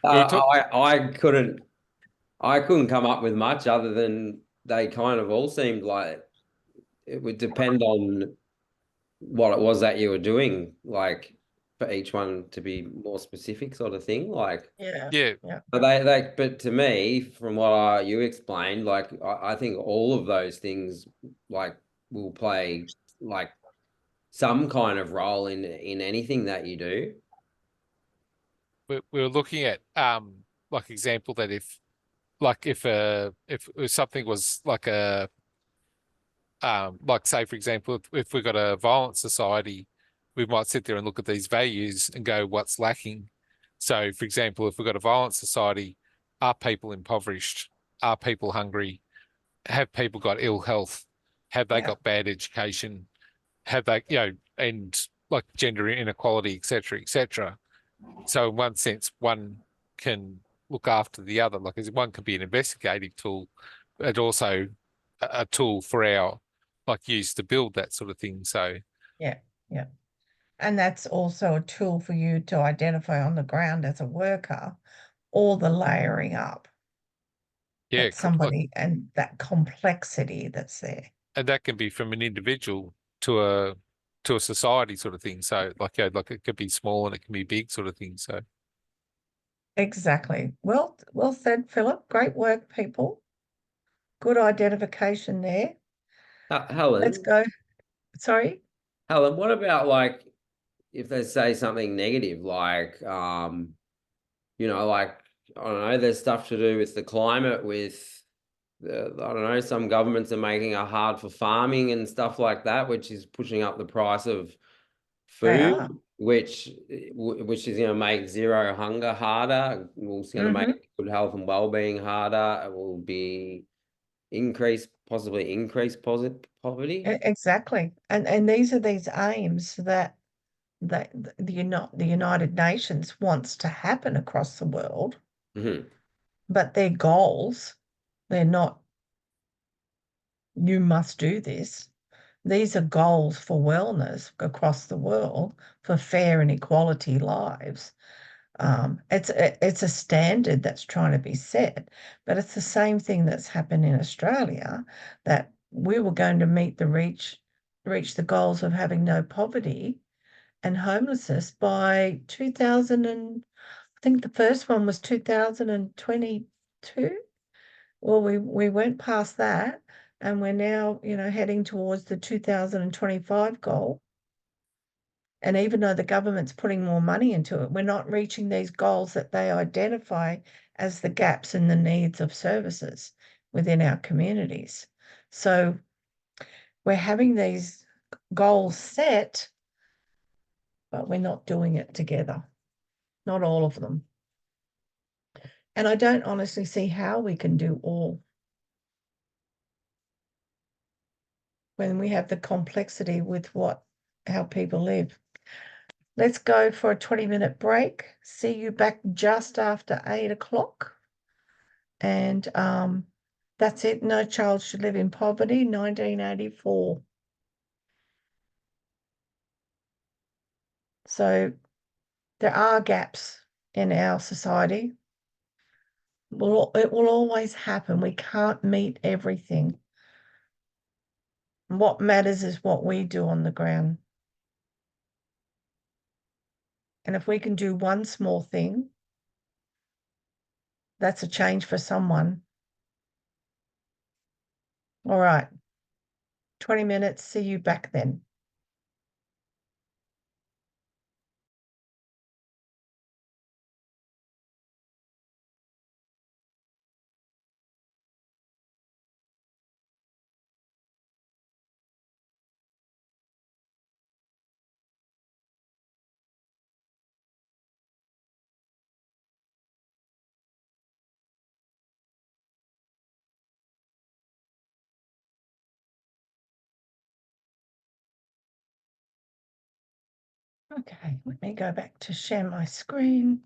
I couldn't come up with much other than they kind of all seemed like it would depend on what it was that you were doing, like for each one to be more specific sort of thing. Like, yeah. But to me, from what you explained, like I think all of those things like will play like some kind of role in anything that you do. We were looking at like example that if something was like a like say for example if we've got a violent society, we might sit there and look at these values and go, what's lacking? So for example, if we've got a violent society, are people impoverished? Are people hungry? Have people got ill health? Have they got bad education? Have they, and like gender inequality, etc., etc. So in one sense, one can look after the other. Like one can be an investigative tool, but also a tool for our like use to build that sort of thing. So yeah. And that's also a tool for you to identify on the ground as a worker, all the layering up yeah, that somebody and that complexity that's there. and that can be from an individual to a society sort of thing. So like it could be small and it can be big sort of thing. So exactly. Well said, Philip. Great work, people. Good identification there. Helen, Let's go. Sorry, Helen, what about like if they say something negative, like like I don't know, there's stuff to do with the climate, with I don't know, some governments are making it hard for farming and stuff like that, which is pushing up the price of food, which is going to make zero hunger harder. It's going to make good health and well-being harder. It will be possibly increase poverty. exactly. And these are these aims that the United Nations wants to happen across the world, but their goals, they're not, you must do this. These are goals for wellness across the world, for fair and equality lives. It's a standard that's trying to be set, but it's the same thing that's happened in Australia, that we were going to reach the goals of having no poverty and homelessness by 2000, and I think the first one was 2022. Well, we went past that, and we're now, heading towards the 2025 goal. And even though the government's putting more money into it, we're not reaching these goals that they identify as the gaps in the needs of services within our communities. So we're having these goals set, but we're not doing it together. Not all of them. And I don't honestly see how we can do all when we have the complexity with how people live. Let's go for a 20-minute break. See you back just after 8 o'clock. And that's it. No child should live in poverty, 1984. So there are gaps in our society. it will always happen. We can't meet everything. What matters is what we do on the ground. And if we can do one small thing, that's a change for someone. All right. 20 minutes. See you back then. Okay, let me go back to share my screen.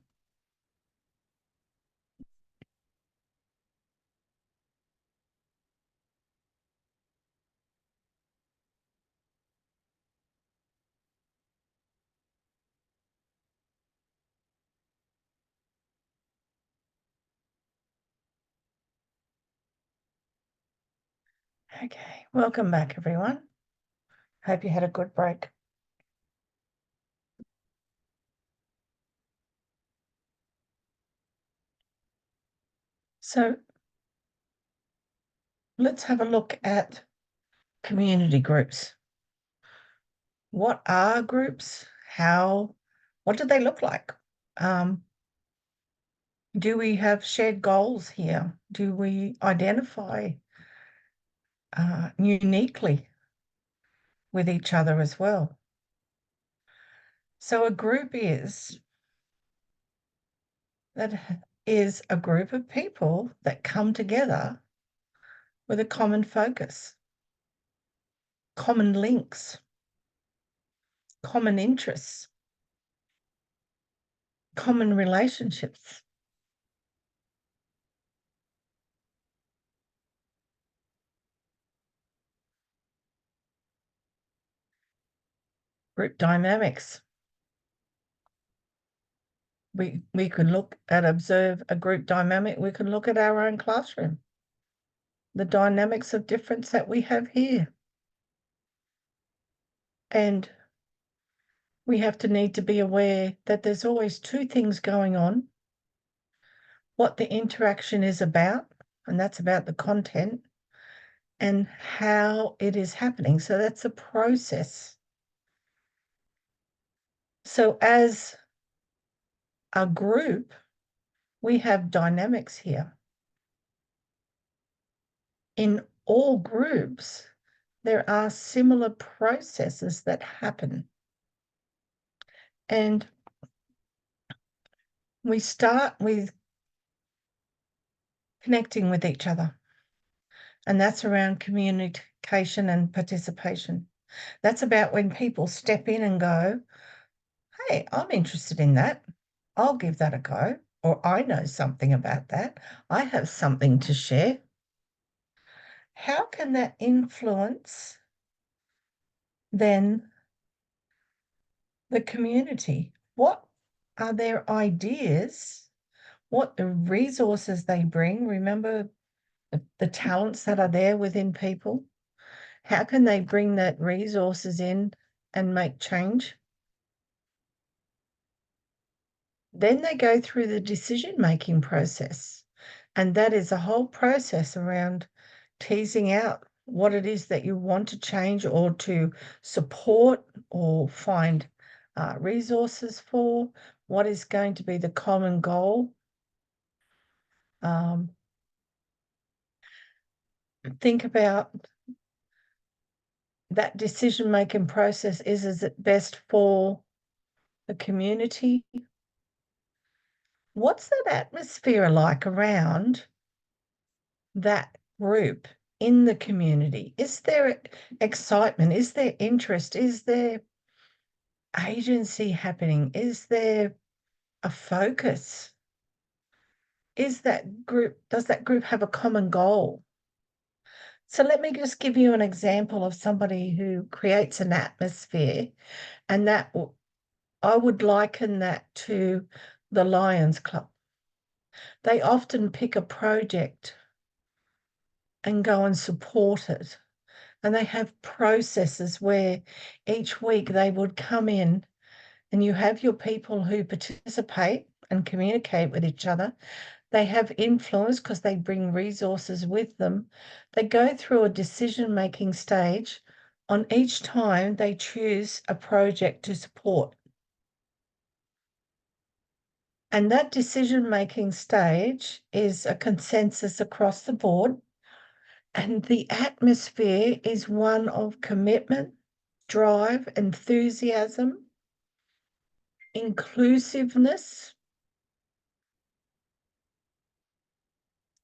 Okay, welcome back, everyone. Hope you had a good break. So let's have a look at community groups. What are groups? What do they look like? Do we have shared goals here? Do we identify uniquely with each other as well? So a group is a group of people that come together with a common focus, common links, common interests, common relationships. Group dynamics. We can look at, observe a group dynamic. We can look at our own classroom, the dynamics of difference that we have here. And we have to need to be aware that there's always two things going on. What the interaction is about, and that's about the content, and how it is happening. So that's a process. So as a group, we have dynamics here. In all groups, there are similar processes that happen. And we start with connecting with each other. And that's around communication and participation. That's about when people step in and go, hey, I'm interested in that. I'll give that a go. Or I know something about that. I have something to share. How can that influence then the community? What are their ideas? What the resources they bring? Remember the talents that are there within people? How can they bring that resources in and make change? Then they go through the decision-making process. And that is a whole process around teasing out what it is that you want to change or to support or find resources for, what is going to be the common goal. Think about that decision-making process. Is it best for the community? What's that atmosphere like around that group in the community? Is there excitement? Is there interest? Is there agency happening? Is there a focus? Does that group have a common goal? So let me just give you an example of somebody who creates an atmosphere, and that I would liken that to the Lions Club. They often pick a project and go and support it. And they have processes where each week they would come in and you have your people who participate and communicate with each other. They have influence because they bring resources with them. They go through a decision-making stage. On each time, they choose a project to support. And that decision-making stage is a consensus across the board. And the atmosphere is one of commitment, drive, enthusiasm, inclusiveness.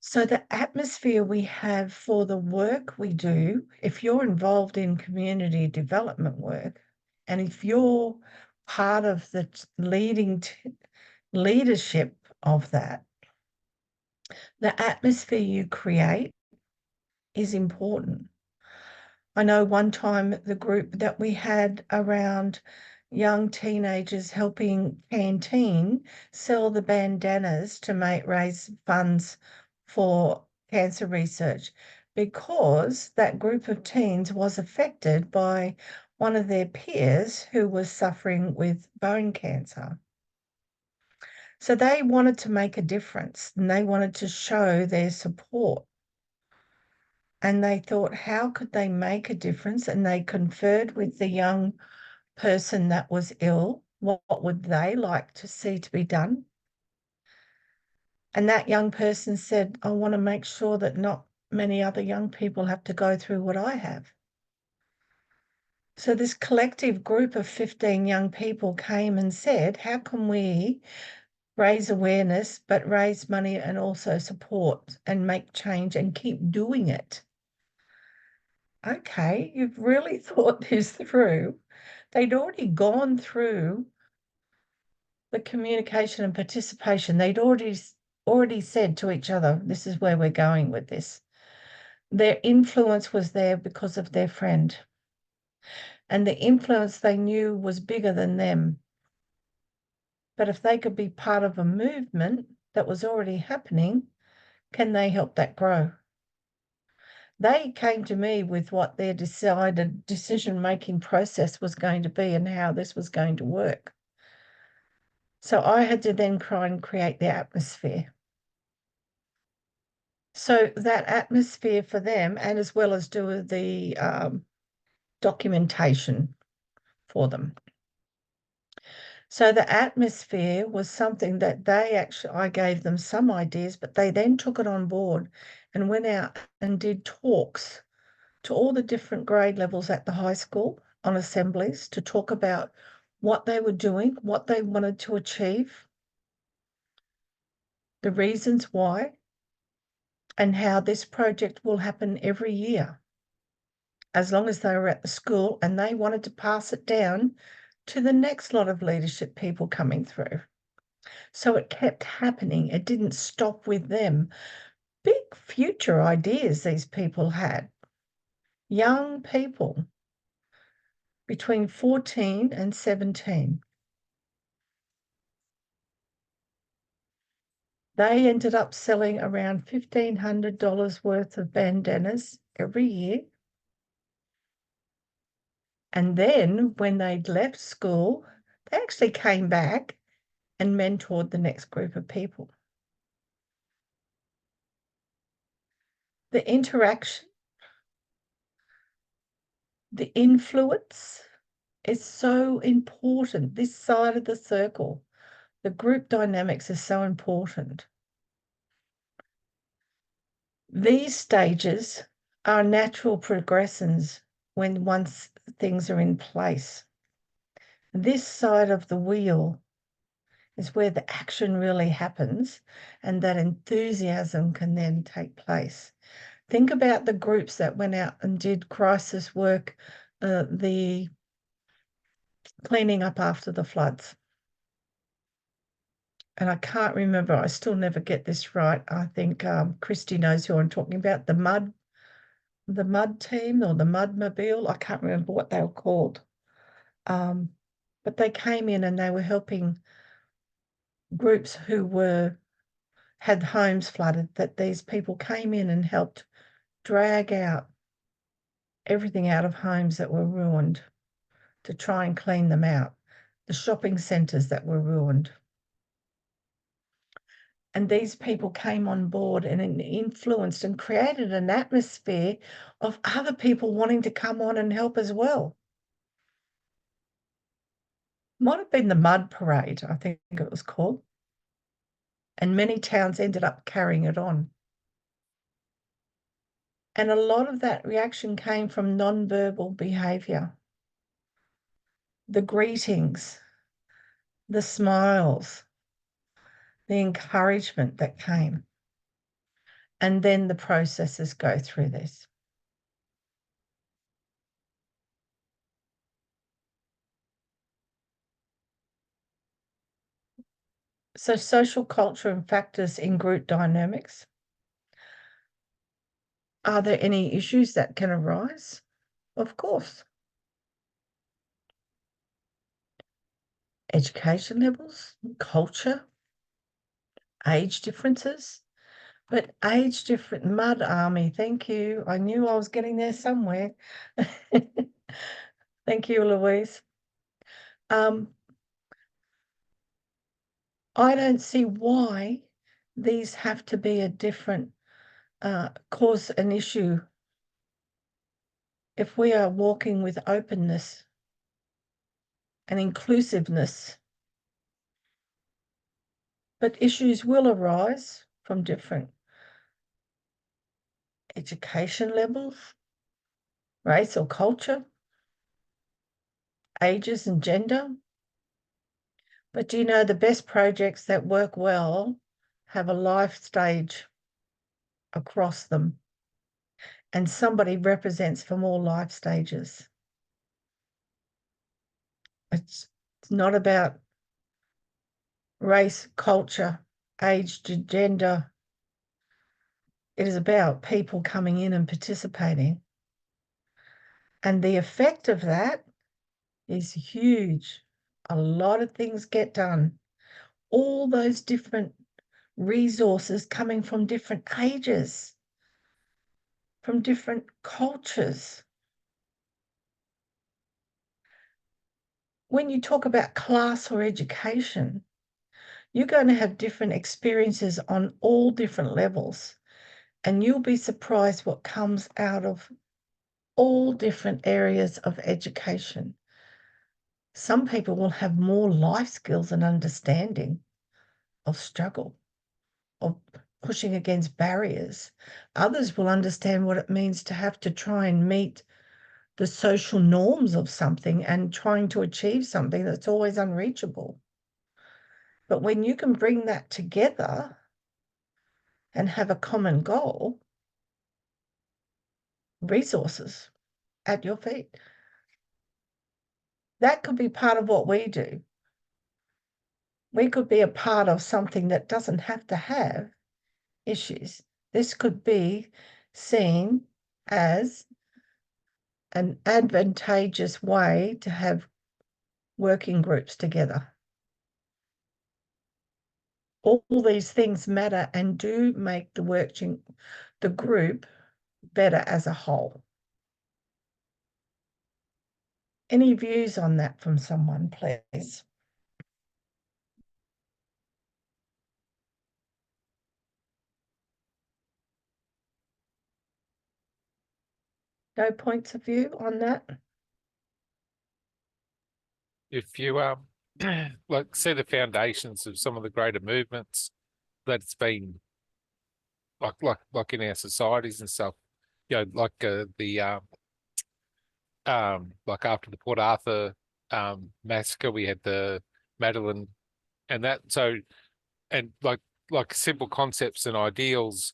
So the atmosphere we have for the work we do, if you're involved in community development work, and if you're part of the leadership of that, the atmosphere you create is important. I know one time the group that we had around young teenagers helping Canteen sell the bandanas to raise funds for cancer research, because that group of teens was affected by one of their peers who was suffering with bone cancer. So they wanted to make a difference and they wanted to show their support. And they thought, how could they make a difference? And they conferred with the young person that was ill. What would they like to see to be done? And that young person said, I want to make sure that not many other young people have to go through what I have. So this collective group of 15 young people came and said, how can we raise awareness, but raise money and also support and make change and keep doing it? Okay, you've really thought this through. They'd already gone through the communication and participation. They'd already said to each other, this is where we're going with this. Their influence was there because of their friend. And the influence they knew was bigger than them. But if they could be part of a movement that was already happening, can they help that grow? They came to me with what their decided decision-making process was going to be and how this was going to work. So I had to then try and create the atmosphere. So that atmosphere for them, and as well as do the documentation for them. So the atmosphere was something that I gave them some ideas, but they then took it on board and went out and did talks to all the different grade levels at the high school on assemblies to talk about what they were doing, what they wanted to achieve, the reasons why, and how this project will happen every year, as long as they were at the school, and they wanted to pass it down to the next lot of leadership people coming through. So it kept happening. It didn't stop with them. Big future ideas these people had. Young people between 14 and 17. They ended up selling around $1,500 worth of bandanas every year. And then when they'd left school, they actually came back and mentored the next group of people. The interaction, the influence is so important. This side of the circle, the group dynamics is so important. These stages are natural progressions once things are in place. This side of the wheel is where the action really happens and that enthusiasm can then take place. Think about the groups that went out and did crisis work, the cleaning up after the floods. And I can't remember, I still never get this right. I think Christy knows who I'm talking about, the mud team or the mudmobile. I can't remember what they were called. But they came in and they were helping groups who had homes flooded, that these people came in and helped drag out everything out of homes that were ruined to try and clean them out, the shopping centres that were ruined. And these people came on board and influenced and created an atmosphere of other people wanting to come on and help as well. Might have been the Mud Parade, I think it was called. And many towns ended up carrying it on. And a lot of that reaction came from non-verbal behaviour. The greetings, the smiles, the encouragement that came. And then the processes go through this. So social culture and factors in group dynamics. Are there any issues that can arise? Of course. Education levels, culture, age differences. But age different, Mud Army, thank you. I knew I was getting there somewhere. Thank you, Louise. I don't see why these have to be a different, cause an issue if we are walking with openness and inclusiveness. But issues will arise from different education levels, race or culture, ages and gender. But do you know the best projects that work well have a life stage across them, and somebody represents from all life stages. It's not about race, culture, age, gender. It is about people coming in and participating. And the effect of that is huge. A lot of things get done. All those different resources coming from different ages, from different cultures. When you talk about class or education, you're going to have different experiences on all different levels, and you'll be surprised what comes out of all different areas of education. Some people will have more life skills and understanding of struggle, of pushing against barriers. Others will understand what it means to have to try and meet the social norms of something and trying to achieve something that's always unreachable. But when you can bring that together and have a common goal, resources at your feet, that could be part of what we do. We could be a part of something that doesn't have to have issues. This could be seen as an advantageous way to have working groups together. All these things matter and do make the group better as a whole. Any views on that from someone, please? No points of view on that? If you like see the foundations of some of the greater movements that's been like in our societies and stuff, you know, like like after the Port Arthur massacre, we had the Madeline and that. So, and like simple concepts and ideals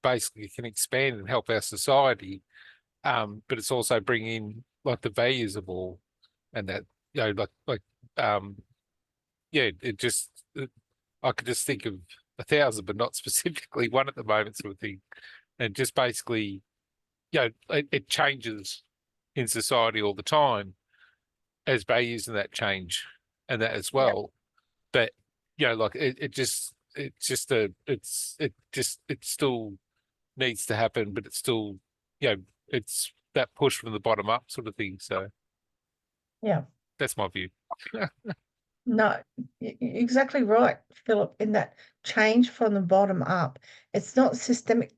basically can expand and help our society. But it's also bringing in like the values of all, and that, you know, yeah, I could just think of 1,000, but not specifically one at the moment, sort of thing. And just basically, you know, it changes in society all the time as values and that change and that as well. But, you know, like it just it still needs to happen, but it's still, it's that push from the bottom up sort of thing. So Yeah. that's my view. No, exactly right, Philip, in that change from the bottom up. It's not systemic.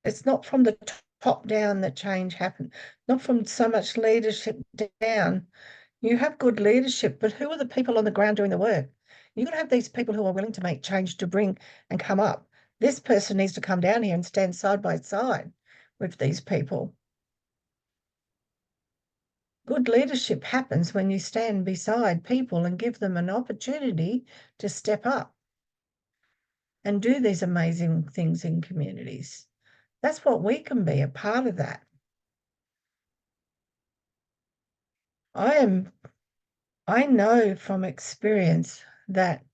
It's not from the top down that change happens, not from so much leadership down. You have good leadership, but who are the people on the ground doing the work? You've got to have these people who are willing to make change to bring and come up. This person needs to come down here and stand side by side with these people. Good leadership happens when you stand beside people and give them an opportunity to step up and do these amazing things in communities. That's what we can be, a part of that. I know from experience that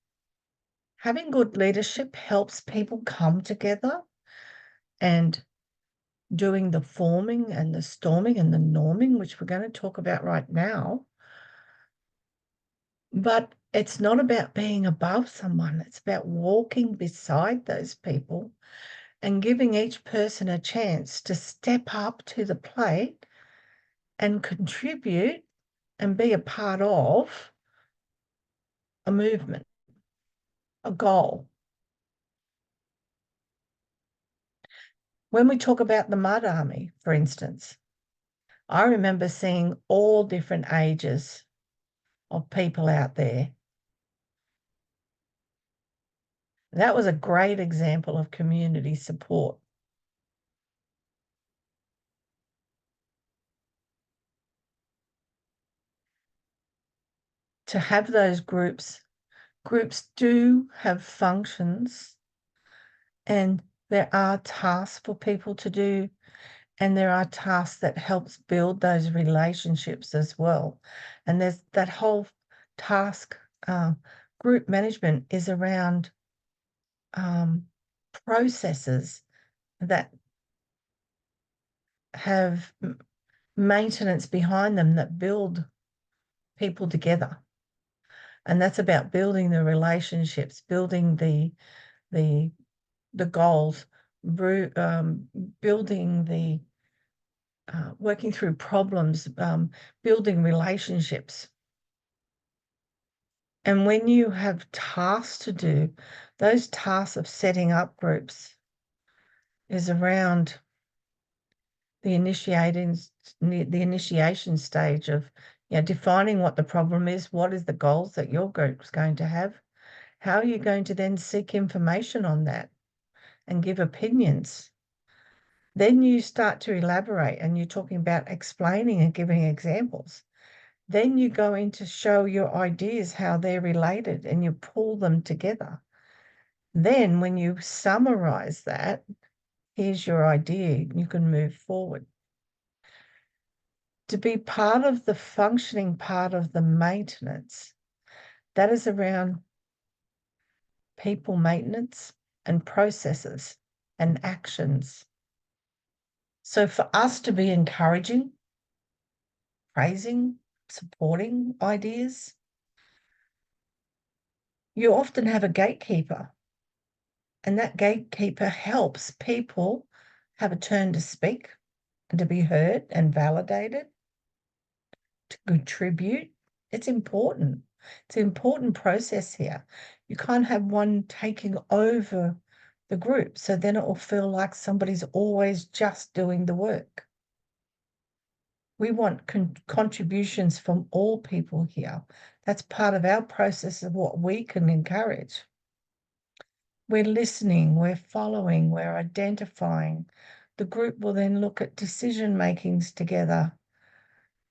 having good leadership helps people come together, and doing the forming and the storming and the norming, which we're going to talk about right now. But it's not about being above someone. It's about walking beside those people and giving each person a chance to step up to the plate and contribute and be a part of a movement, a goal. When we talk about the Mud Army, for instance, I remember seeing all different ages of people out there. That was a great example of community support. To have those groups do have functions, and there are tasks for people to do, and there are tasks that helps build those relationships as well. And there's that whole task, group management is around processes that have maintenance behind them that build people together. And that's about building the relationships, building the goals, building the working through problems, building relationships. And when you have tasks to do, those tasks of setting up groups is around the initiation stage of defining what the problem is, what is the goals that your group's going to have, how are you going to then seek information on that and give opinions. Then you start to elaborate, and you're talking about explaining and giving examples. Then you go in to show your ideas, how they're related, and you pull them together. Then when you summarize that, here's your idea, you can move forward. To be part of the functioning part of the maintenance, that is around people maintenance and processes and actions. So for us to be encouraging, praising, supporting ideas, you often have a gatekeeper, and that gatekeeper helps people have a turn to speak and to be heard and validated, to contribute. It's important. It's an important process here. You can't have one taking over the group, so then it will feel like somebody's always just doing the work. We want contributions from all people here. That's part of our process of what we can encourage. We're listening, we're following, we're identifying. The group will then look at decision makings together.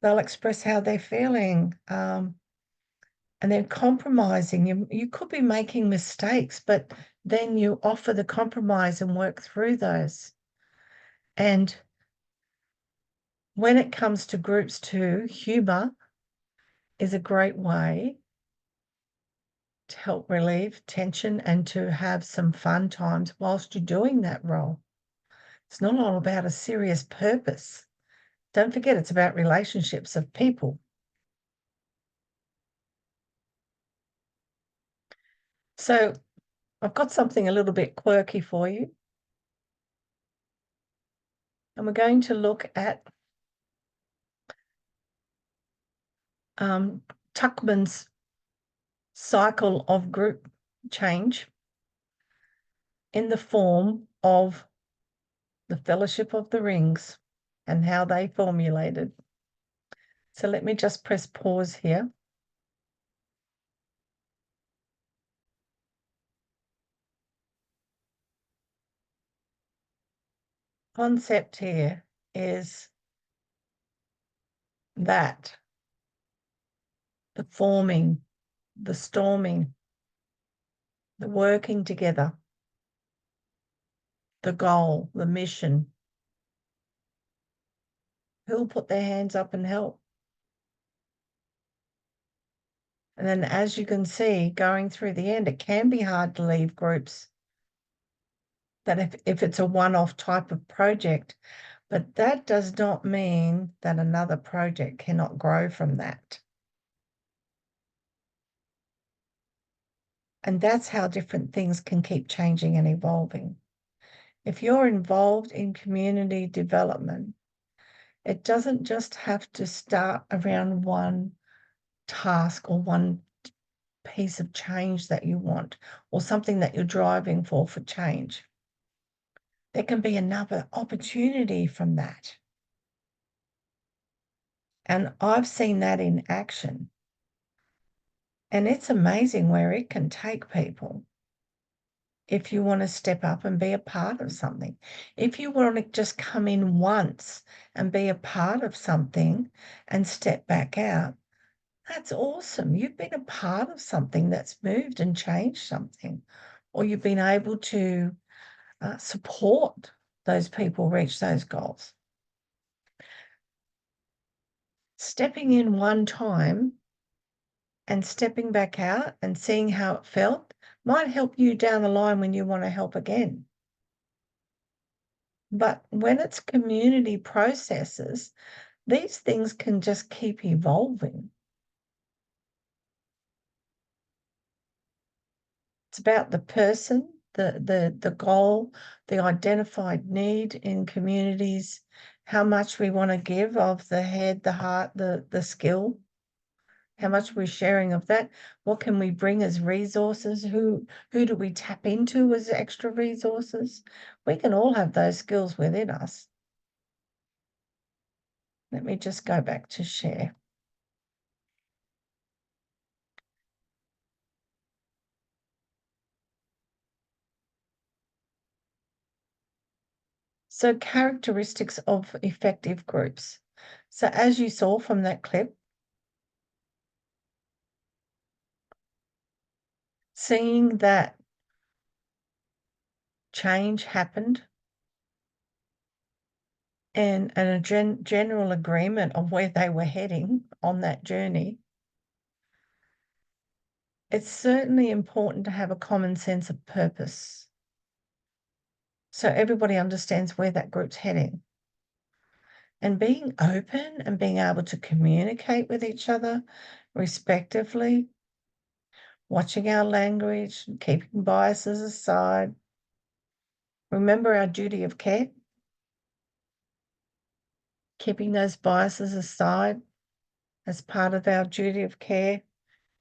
They'll express how they're feeling, and then compromising. You could be making mistakes, but then you offer the compromise and work through those. And when it comes to groups too, humour is a great way to help relieve tension and to have some fun times whilst you're doing that role. It's not all about a serious purpose. Don't forget, it's about relationships of people. So I've got something a little bit quirky for you. And we're going to look at Tuckman's cycle of group change in the form of the Fellowship of the Rings and how they formulated. So let me just press pause here. Concept here is that the forming, the storming, the working together, the goal, the mission. Who'll put their hands up and help? And then as you can see, going through the end, it can be hard to leave groups that if it's a one-off type of project, but that does not mean that another project cannot grow from that. And that's how different things can keep changing and evolving. If you're involved in community development, it doesn't just have to start around one task or one piece of change that you want or something that you're driving for change. There can be another opportunity from that. And I've seen that in action. And it's amazing where it can take people if you want to step up and be a part of something. If you want to just come in once and be a part of something and step back out, that's awesome. You've been a part of something that's moved and changed something, or you've been able to support those people reach those goals. Stepping in one time and stepping back out and seeing how it felt might help you down the line when you want to help again. But when it's community processes, these things can just keep evolving. It's about the person, the goal, the identified need in communities, how much we want to give of the head, the heart, the skill, how much we're sharing of that. What can we bring as resources? Who do we tap into as extra resources? We can all have those skills within us. Let me just go back to share. So characteristics of effective groups. So as you saw from that clip, seeing that change happened and a general agreement of where they were heading on that journey, it's certainly important to have a common sense of purpose. So everybody understands where that group's heading. And being open and being able to communicate with each other respectively, watching our language, keeping biases aside. Remember our duty of care? Keeping those biases aside as part of our duty of care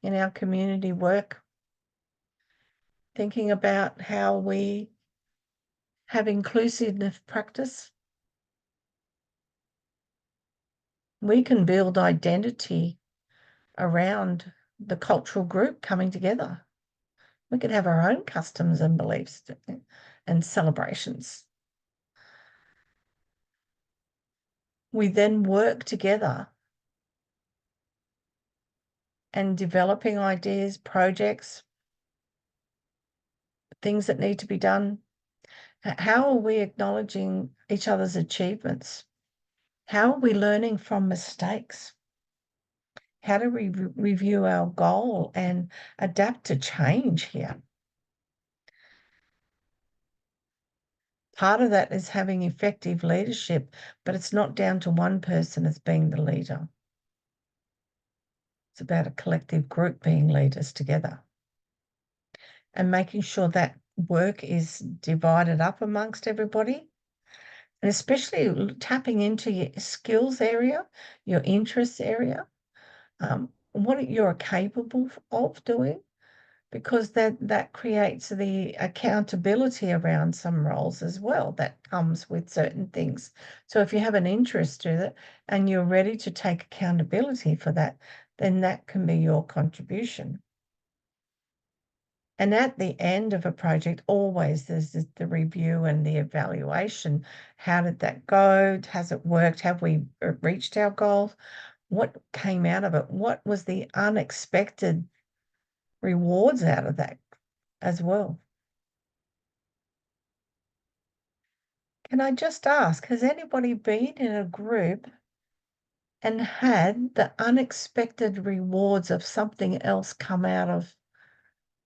in our community work. Thinking about how we have inclusiveness practice. We can build identity around the cultural group coming together. We could have our own customs and beliefs and celebrations. We then work together and developing ideas, projects, things that need to be done. How are we acknowledging each other's achievements? How are we learning from mistakes? How do we review our goal and adapt to change here? Part of that is having effective leadership, but it's not down to one person as being the leader. It's about a collective group being leaders together. and making sure that work is divided up amongst everybody. And especially tapping into your skills area, your interests area, what you're capable of doing, because that creates the accountability around some roles as well that comes with certain things. So if you have an interest to it and you're ready to take accountability for that, then that can be your contribution. And at the end of a project, always there's the review and the evaluation. How did that go? Has it worked? Have we reached our goals? What came out of it? What was the unexpected rewards out of that as well? Can I just ask, has anybody been in a group and had the unexpected rewards of something else come out of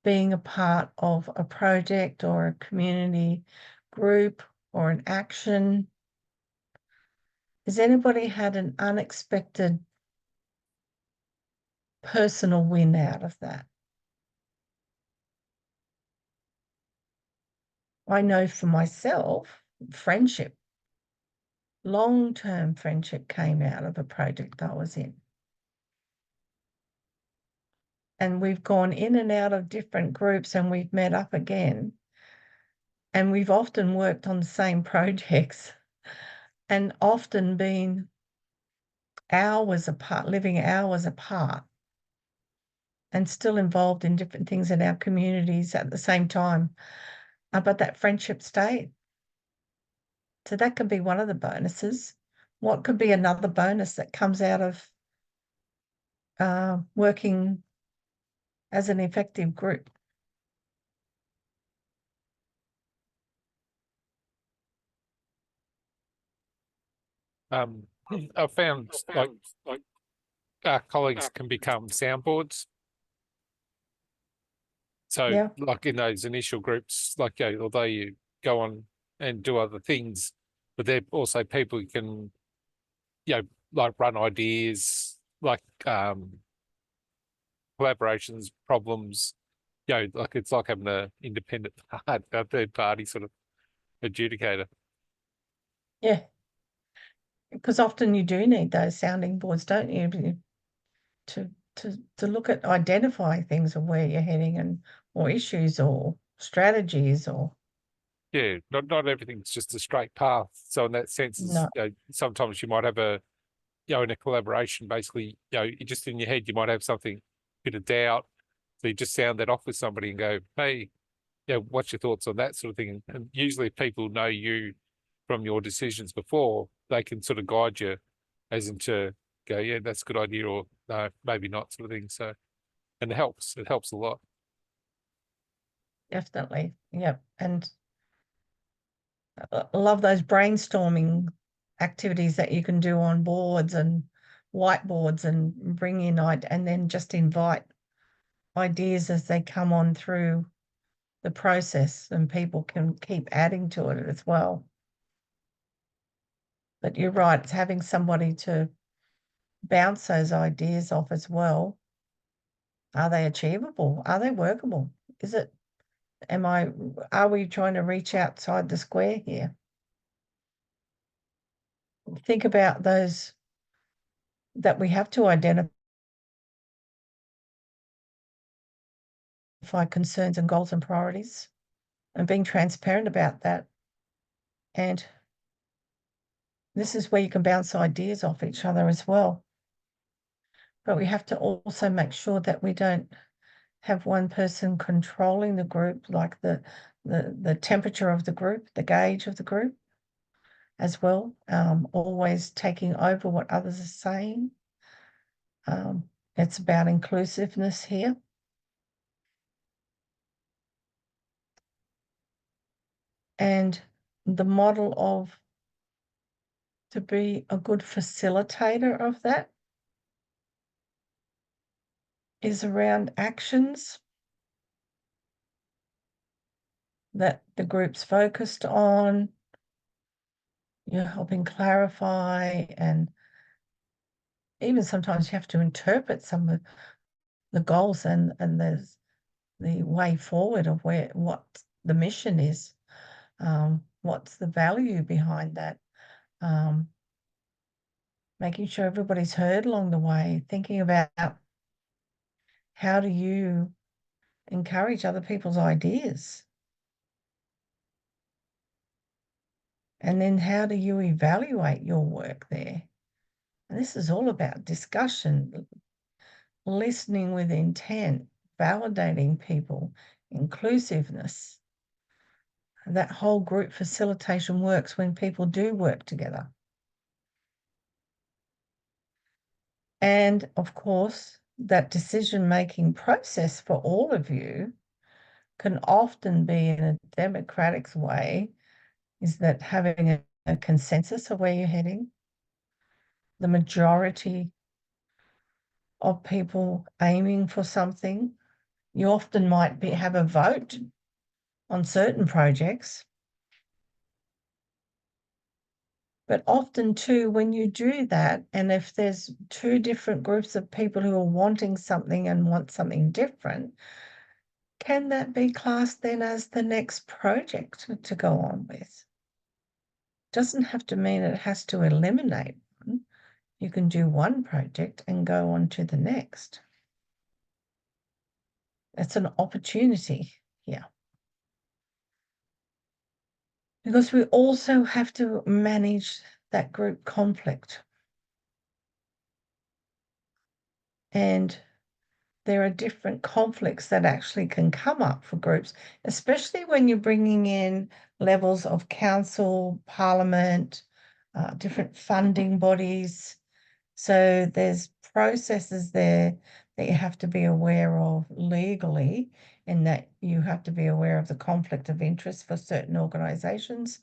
being a part of a project or a community group or an action? Has anybody had an unexpected personal win out of that? I know for myself, friendship, long-term friendship came out of a project I was in. And we've gone in and out of different groups and we've met up again. And we've often worked on the same projects and often been hours apart, living hours apart, and still involved in different things in our communities at the same time. But that friendship stayed. So that could be one of the bonuses. What could be another bonus that comes out of working as an effective group? I found like our colleagues can become soundboards. So Yeah. like in those initial groups, like although you go on and do other things, but they're also people who can, like run ideas, like collaborations, problems, like it's like having an independent a third party sort of adjudicator. Yeah. Because often you do need those sounding boards, don't you? To look at identify things of where you're heading and or issues or strategies or Yeah, not everything's just a straight path. So in that sense, no. Sometimes you might have a, in a collaboration, basically, you just in your head, you might have something, bit of doubt. So you just sound that off with somebody and go, hey, what's your thoughts on that sort of thing? And usually if people know you from your decisions before, they can sort of guide you as into go, yeah, that's a good idea, or no, maybe not, sort of thing. So, and it helps a lot. Definitely. Yep. And I love those brainstorming activities that you can do on boards and whiteboards and bring in and then just invite ideas as they come on through the process, and people can keep adding to it as well. But you're right, it's having somebody to bounce those ideas off as well. Are they achievable? Are they workable? Are we trying to reach outside the square here? Think about those that we have to identify concerns and goals and priorities and being transparent about that. And this is where you can bounce ideas off each other as well. But we have to also make sure that we don't have one person controlling the group, like the temperature of the group, the gauge of the group as well, always taking over what others are saying. It's about inclusiveness here. And the model of to be a good facilitator of that is around actions that the group's focused on. You're helping clarify, and even sometimes you have to interpret some of the goals and there's the way forward of what the mission is, what's the value behind that, making sure everybody's heard along the way, thinking about how do you encourage other people's ideas, and then how do you evaluate your work there. And this is all about discussion, listening with intent, validating people, inclusiveness. That whole group facilitation works when people do work together. And of course, that decision-making process for all of you can often be in a democratic way, is that having a consensus of where you're heading, the majority of people aiming for something. You often might have a vote on certain projects. But often too, when you do that, and if there's two different groups of people who are wanting something and want something different, can that be classed then as the next project to go on with? Doesn't have to mean it has to eliminate one. You can do one project and go on to the next. It's an opportunity here. Because we also have to manage that group conflict. And there are different conflicts that actually can come up for groups, especially when you're bringing in levels of council, parliament, different funding bodies. So there's processes there that you have to be aware of legally, in that you have to be aware of the conflict of interest for certain organisations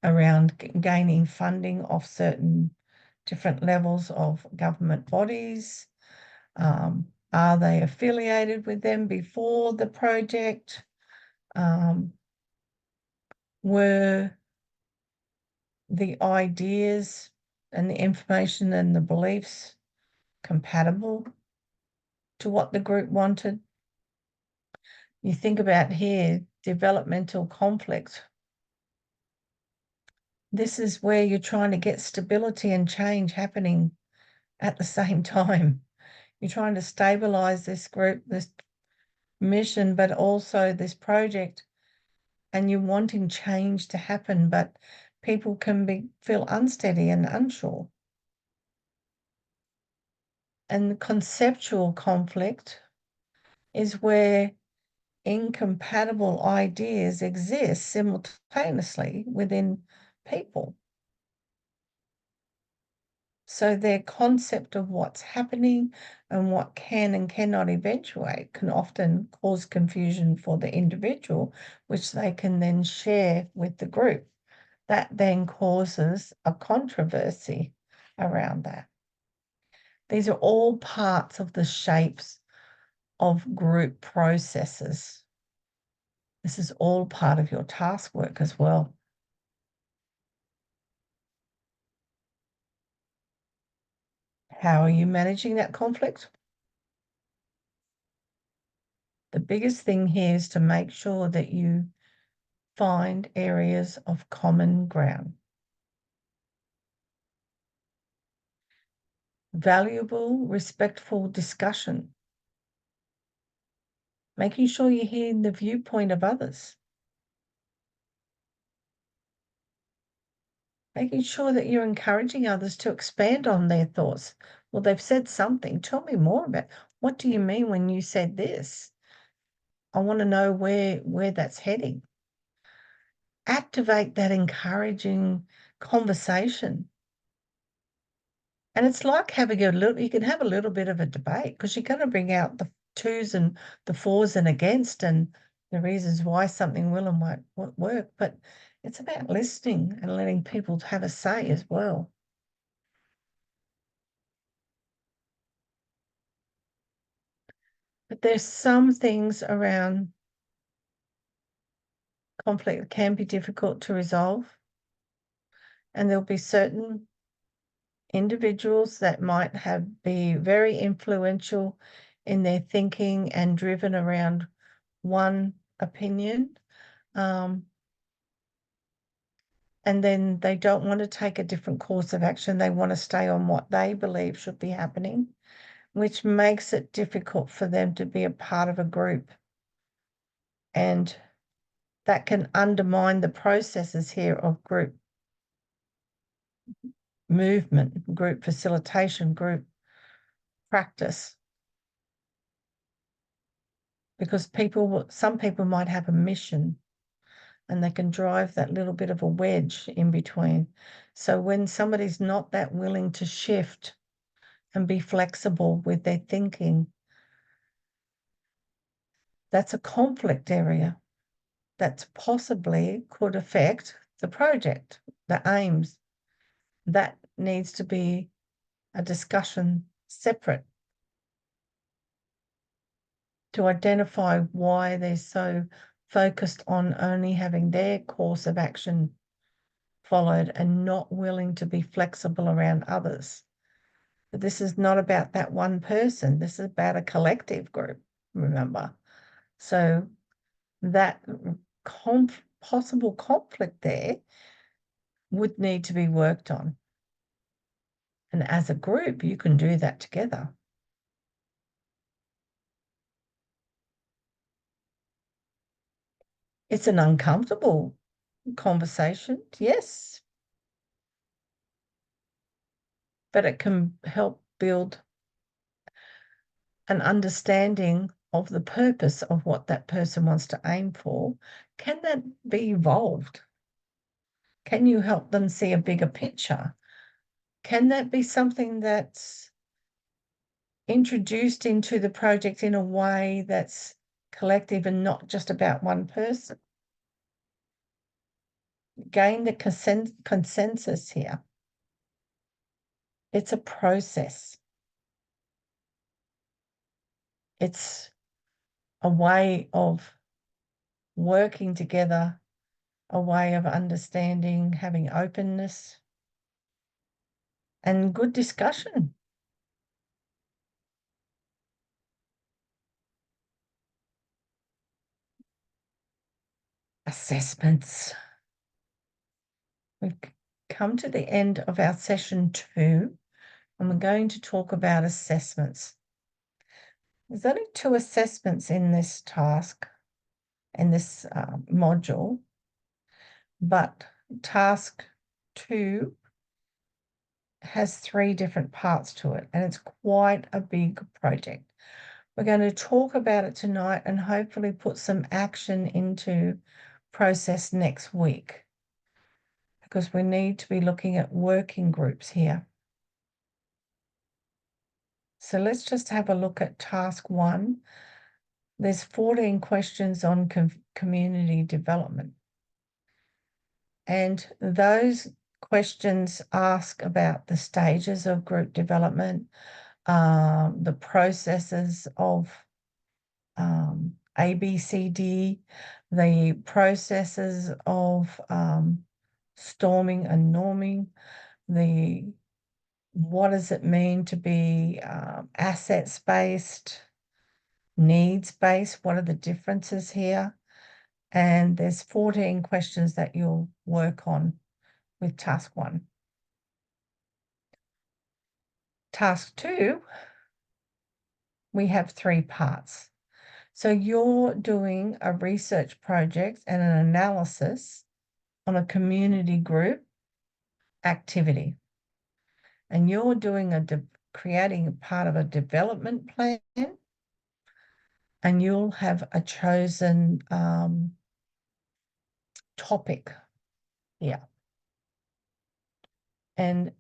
around gaining funding of certain different levels of government bodies. Are they affiliated with them before the project? Were the ideas and the information and the beliefs compatible to what the group wanted? You think about here, developmental conflict. This is where you're trying to get stability and change happening at the same time. You're trying to stabilize this group, this mission, but also this project, and you're wanting change to happen, but people can feel unsteady and unsure. And the conceptual conflict is where incompatible ideas exist simultaneously within people. So their concept of what's happening and what can and cannot eventuate can often cause confusion for the individual, which they can then share with the group. That then causes a controversy around that. These are all parts of the shapes of group processes. This is all part of your task work as well. How are you managing that conflict? The biggest thing here is to make sure that you find areas of common ground. Valuable, respectful discussion. Making sure you're hearing the viewpoint of others. Making sure that you're encouraging others to expand on their thoughts. Well, they've said something. Tell me more about it. What do you mean when you said this? I want to know where that's heading. Activate that encouraging conversation. And it's like having you can have a little bit of a debate, because you're going to bring out the twos and the fours and against and the reasons why something will and won't work. But it's about listening and letting people have a say as well. But there's some things around conflict that can be difficult to resolve. And there'll be certain individuals that might be very influential in their thinking and driven around one opinion, and then they don't want to take a different course of action. They want to stay on what they believe should be happening, which makes it difficult for them to be a part of a group. And that can undermine the processes here of group movement, group facilitation, group practice. Because some people might have a mission and they can drive that little bit of a wedge in between. So when somebody's not that willing to shift and be flexible with their thinking, that's a conflict area that possibly could affect the project, the aims. That needs to be a discussion separate to identify why they're so focused on only having their course of action followed and not willing to be flexible around others. But this is not about that one person. This is about a collective group, remember. So that possible conflict there would need to be worked on. And as a group, you can do that together. It's an uncomfortable conversation, yes. But it can help build an understanding of the purpose of what that person wants to aim for. Can that be evolved? Can you help them see a bigger picture? Can that be something that's introduced into the project in a way that's collective and not just about one person? Gain the consensus here. It's a process. It's a way of working together, a way of understanding, having openness, and good discussion. Assessments. We've come to the end of our session 2, and we're going to talk about assessments. There's only 2 assessments in this task, in this module, but task 2 has 3 different parts to it, and it's quite a big project. We're going to talk about it tonight and hopefully put some action into process next week, because we need to be looking at working groups here. So let's just have a look at task 1. There's 14 questions on community development. And those questions ask about the stages of group development, the processes of ABCD, the processes of storming and norming, what does it mean to be assets-based, needs-based, what are the differences here? And there's 14 questions that you'll work on with task 1. Task 2, we have 3 parts. So you're doing a research project and an analysis on a community group activity. And you're doing creating a part of a development plan, and you'll have a chosen topic here. And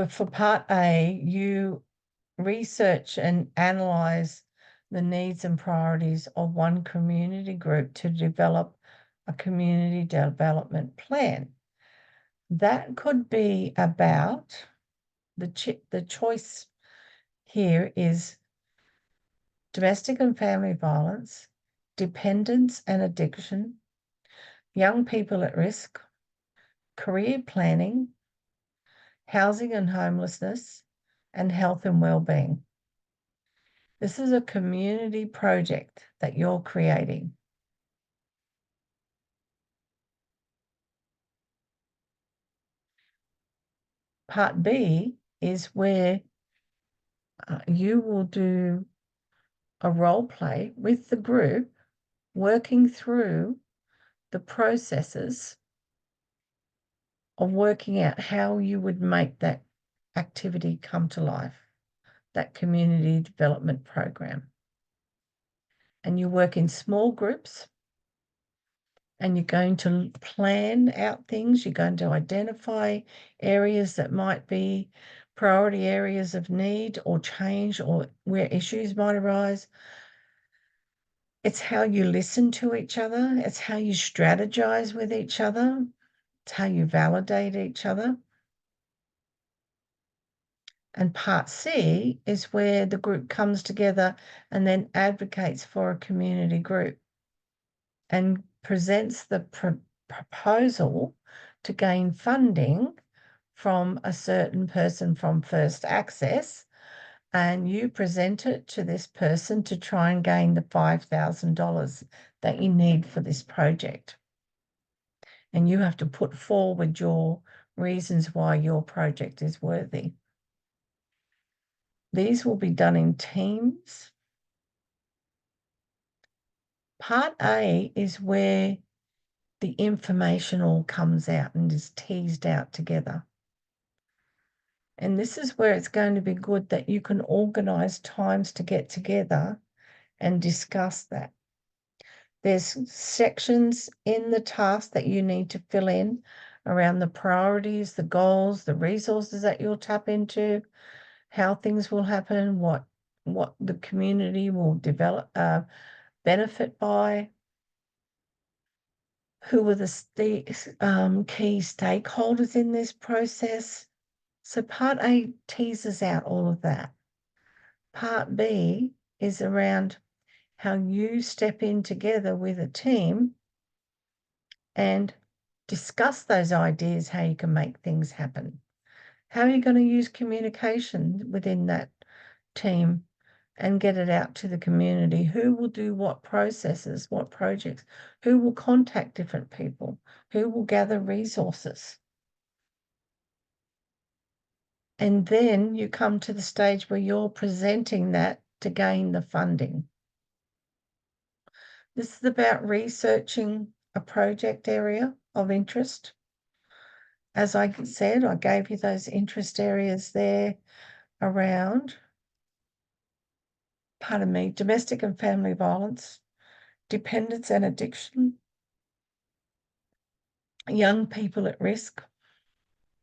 for part A, you research and analyze the needs and priorities of one community group to develop a community development plan. That could be about the choice here is domestic and family violence, dependence and addiction, young people at risk, career planning, housing and homelessness, and health and well-being. This is a community project that you're creating. Part B is where you will do a role play with the group, working through the processes of working out how you would make that activity come to life, that community development program. And you work in small groups, and you're going to plan out things. You're going to identify areas that might be priority areas of need or change, or where issues might arise. It's how you listen to each other. It's how you strategize with each other. It's how you validate each other. And part C is where the group comes together and then advocates for a community group and presents the proposal to gain funding from a certain person from First Access, and you present it to this person to try and gain the $5,000 that you need for this project. And you have to put forward your reasons why your project is worthy. These will be done in teams. Part A is where the information all comes out and is teased out together. And this is where it's going to be good that you can organise times to get together and discuss that. There's sections in the task that you need to fill in around the priorities, the goals, the resources that you'll tap into, how things will happen, what the community will develop, benefit by, who are the key stakeholders in this process. So part A teases out all of that. Part B is around how you step in together with a team and discuss those ideas, how you can make things happen. How are you going to use communication within that team and get it out to the community? Who will do what processes, what projects? Who will contact different people? Who will gather resources? And then you come to the stage where you're presenting that to gain the funding. This is about researching a project area of interest. As I said, I gave you those interest areas there around, pardon me, domestic and family violence, dependence and addiction, young people at risk,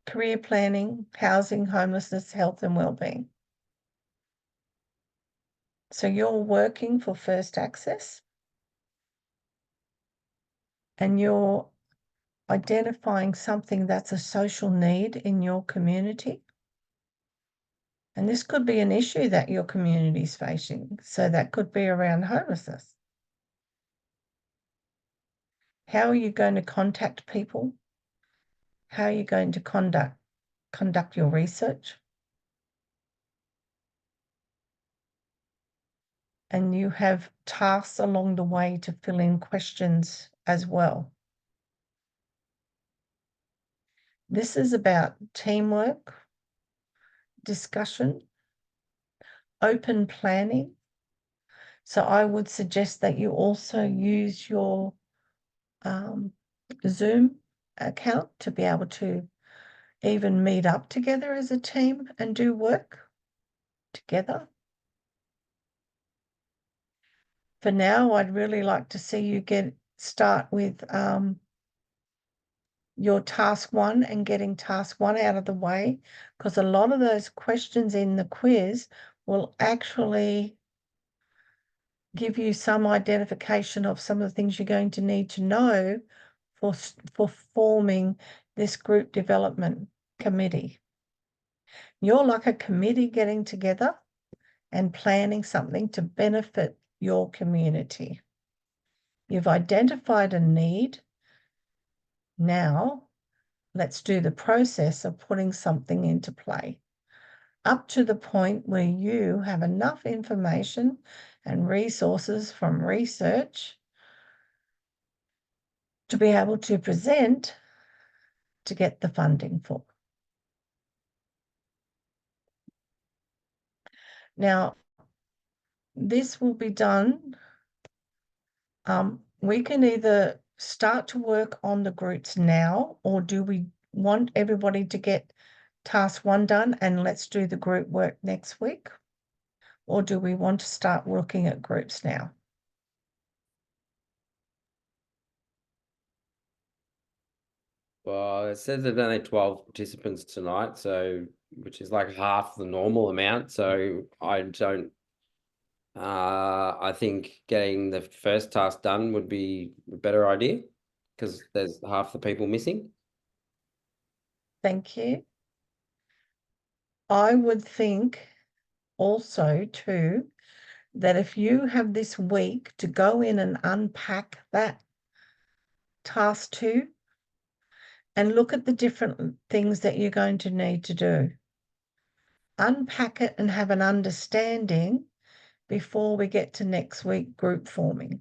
career planning, housing, homelessness, health and wellbeing. So you're working for First Access and you're identifying something that's a social need in your community. And this could be an issue that your community is facing. So that could be around homelessness. How are you going to contact people? How are you going to conduct your research? And you have tasks along the way to fill in questions as well. This is about teamwork, discussion, open planning. So I would suggest that you also use your Zoom account to be able to even meet up together as a team and do work together. For now, I'd really like to see you start with your task 1 and getting task 1 out of the way, because a lot of those questions in the quiz will actually give you some identification of some of the things you're going to need to know for forming this group development committee. You're like a committee getting together and planning something to benefit your community. You've identified a need. Now, let's do the process of putting something into play. up to the point where you have enough information and resources from research to be able to present to get the funding for. Now, this will be done. We can either start to work on the groups now, or do we want everybody to get task 1 done and let's do the group work next week? Or do we want to start looking at groups now? Well, it says there's only 12 participants tonight, so which is like half the normal amount. So I think getting the first task done would be a better idea because there's half the people missing. Thank you. I would think also too that if you have this week to go in and unpack that task 2 and look at the different things that you're going to need to do. Unpack it and have an understanding before we get to next week group forming.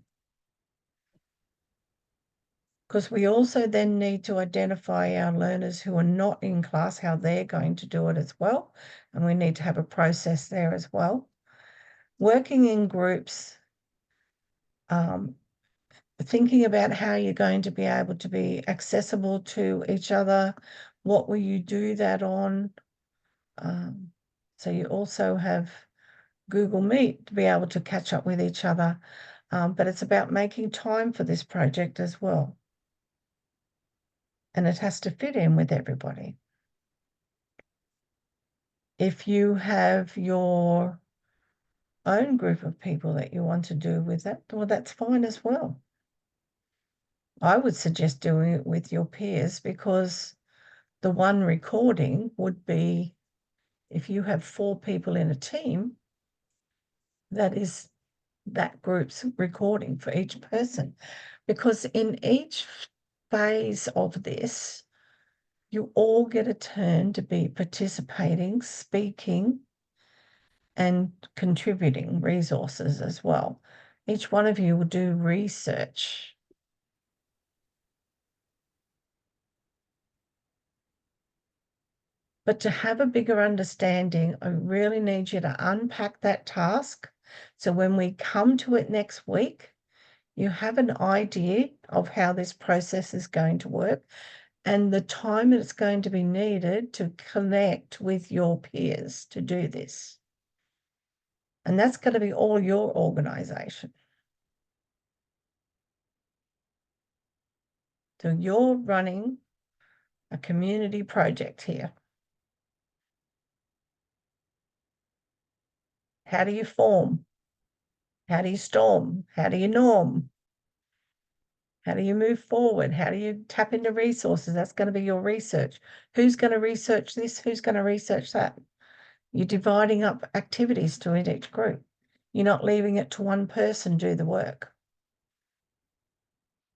Because we also then need to identify our learners who are not in class, how they're going to do it as well. And we need to have a process there as well. Working in groups, thinking about how you're going to be able to be accessible to each other. What will you do that on? So you also have Google Meet to be able to catch up with each other. But it's about making time for this project as well. And it has to fit in with everybody. If you have your own group of people that you want to do with that, well, that's fine as well. I would suggest doing it with your peers because the one recording would be, if you have 4 people in a team, that is that group's recording for each person. Because in each phase of this, you all get a turn to be participating, speaking, and contributing resources as well. Each one of you will do research. But to have a bigger understanding, I really need you to unpack that task. So when we come to it next week, you have an idea of how this process is going to work and the time that's going to be needed to connect with your peers to do this. And that's going to be all your organisation. So you're running a community project here. How do you form? How do you storm? How do you norm? How do you move forward? How do you tap into resources? That's going to be your research. Who's going to research this? Who's going to research that? You're dividing up activities to each group. You're not leaving it to one person to do the work.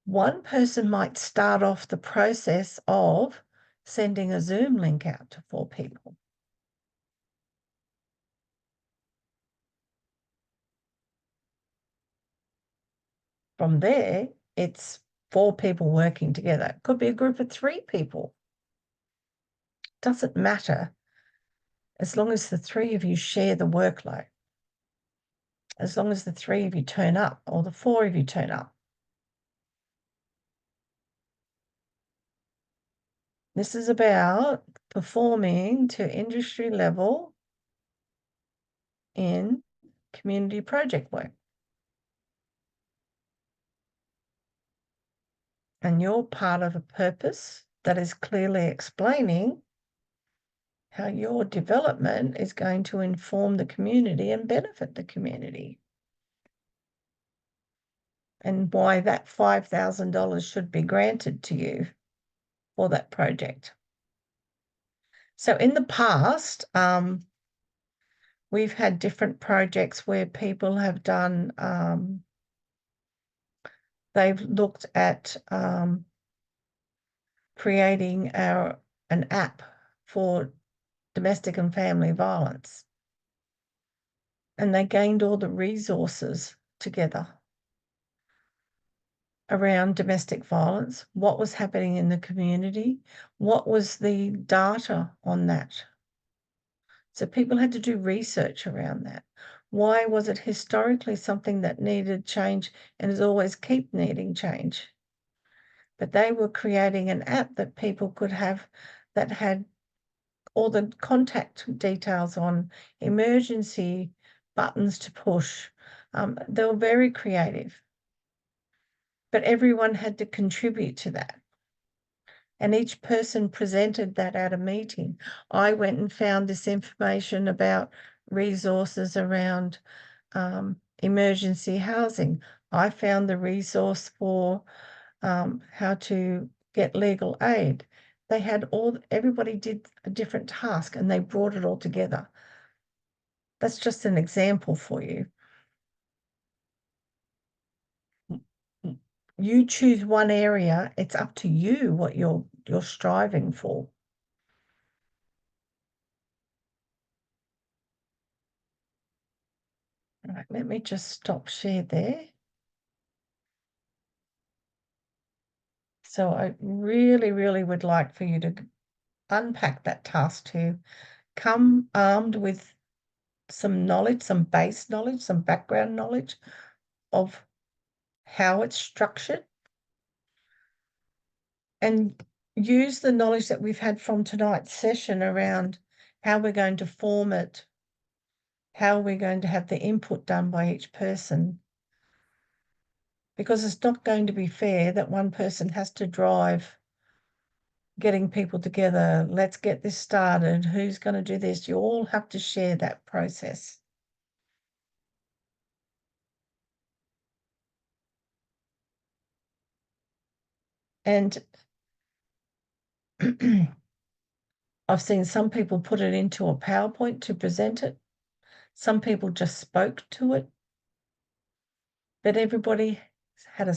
One person might start off the process of sending a Zoom link out to 4 people. From there, it's 4 people working together. It could be a group of 3 people. Doesn't matter as long as the 3 of you share the workload. As long as the 3 of you turn up or the 4 of you turn up. This is about performing to industry level in community project work. And you're part of a purpose that is clearly explaining how your development is going to inform the community and benefit the community. And why that $5,000 should be granted to you for that project. So in the past, we've had different projects where people have done, they've looked at creating an app for domestic and family violence. And they gained all the resources together around domestic violence, what was happening in the community, what was the data on that. So people had to do research around that. Why was it historically something that needed change and is always keep needing change? But they were creating an app that people could have that had all the contact details on, emergency buttons to push. They were very creative, but everyone had to contribute to that. And each person presented that at a meeting. I went and found this information about resources around emergency housing. I found the resource for how to get legal aid. They had everybody did a different task and they brought it all together. That's just an example for you. You choose one area, it's up to you what you're striving for. All right, let me just stop share there. So I really, really would like for you to unpack that task to come armed with some knowledge, some base knowledge, some background knowledge of how it's structured, and use the knowledge that we've had from tonight's session around how we're going to form it, how we're going to have the input done by each person. Because it's not going to be fair that one person has to drive getting people together. Let's get this started. Who's going to do this? You all have to share that process. And I've seen some people put it into a PowerPoint to present it. Some people just spoke to it. But everybody had a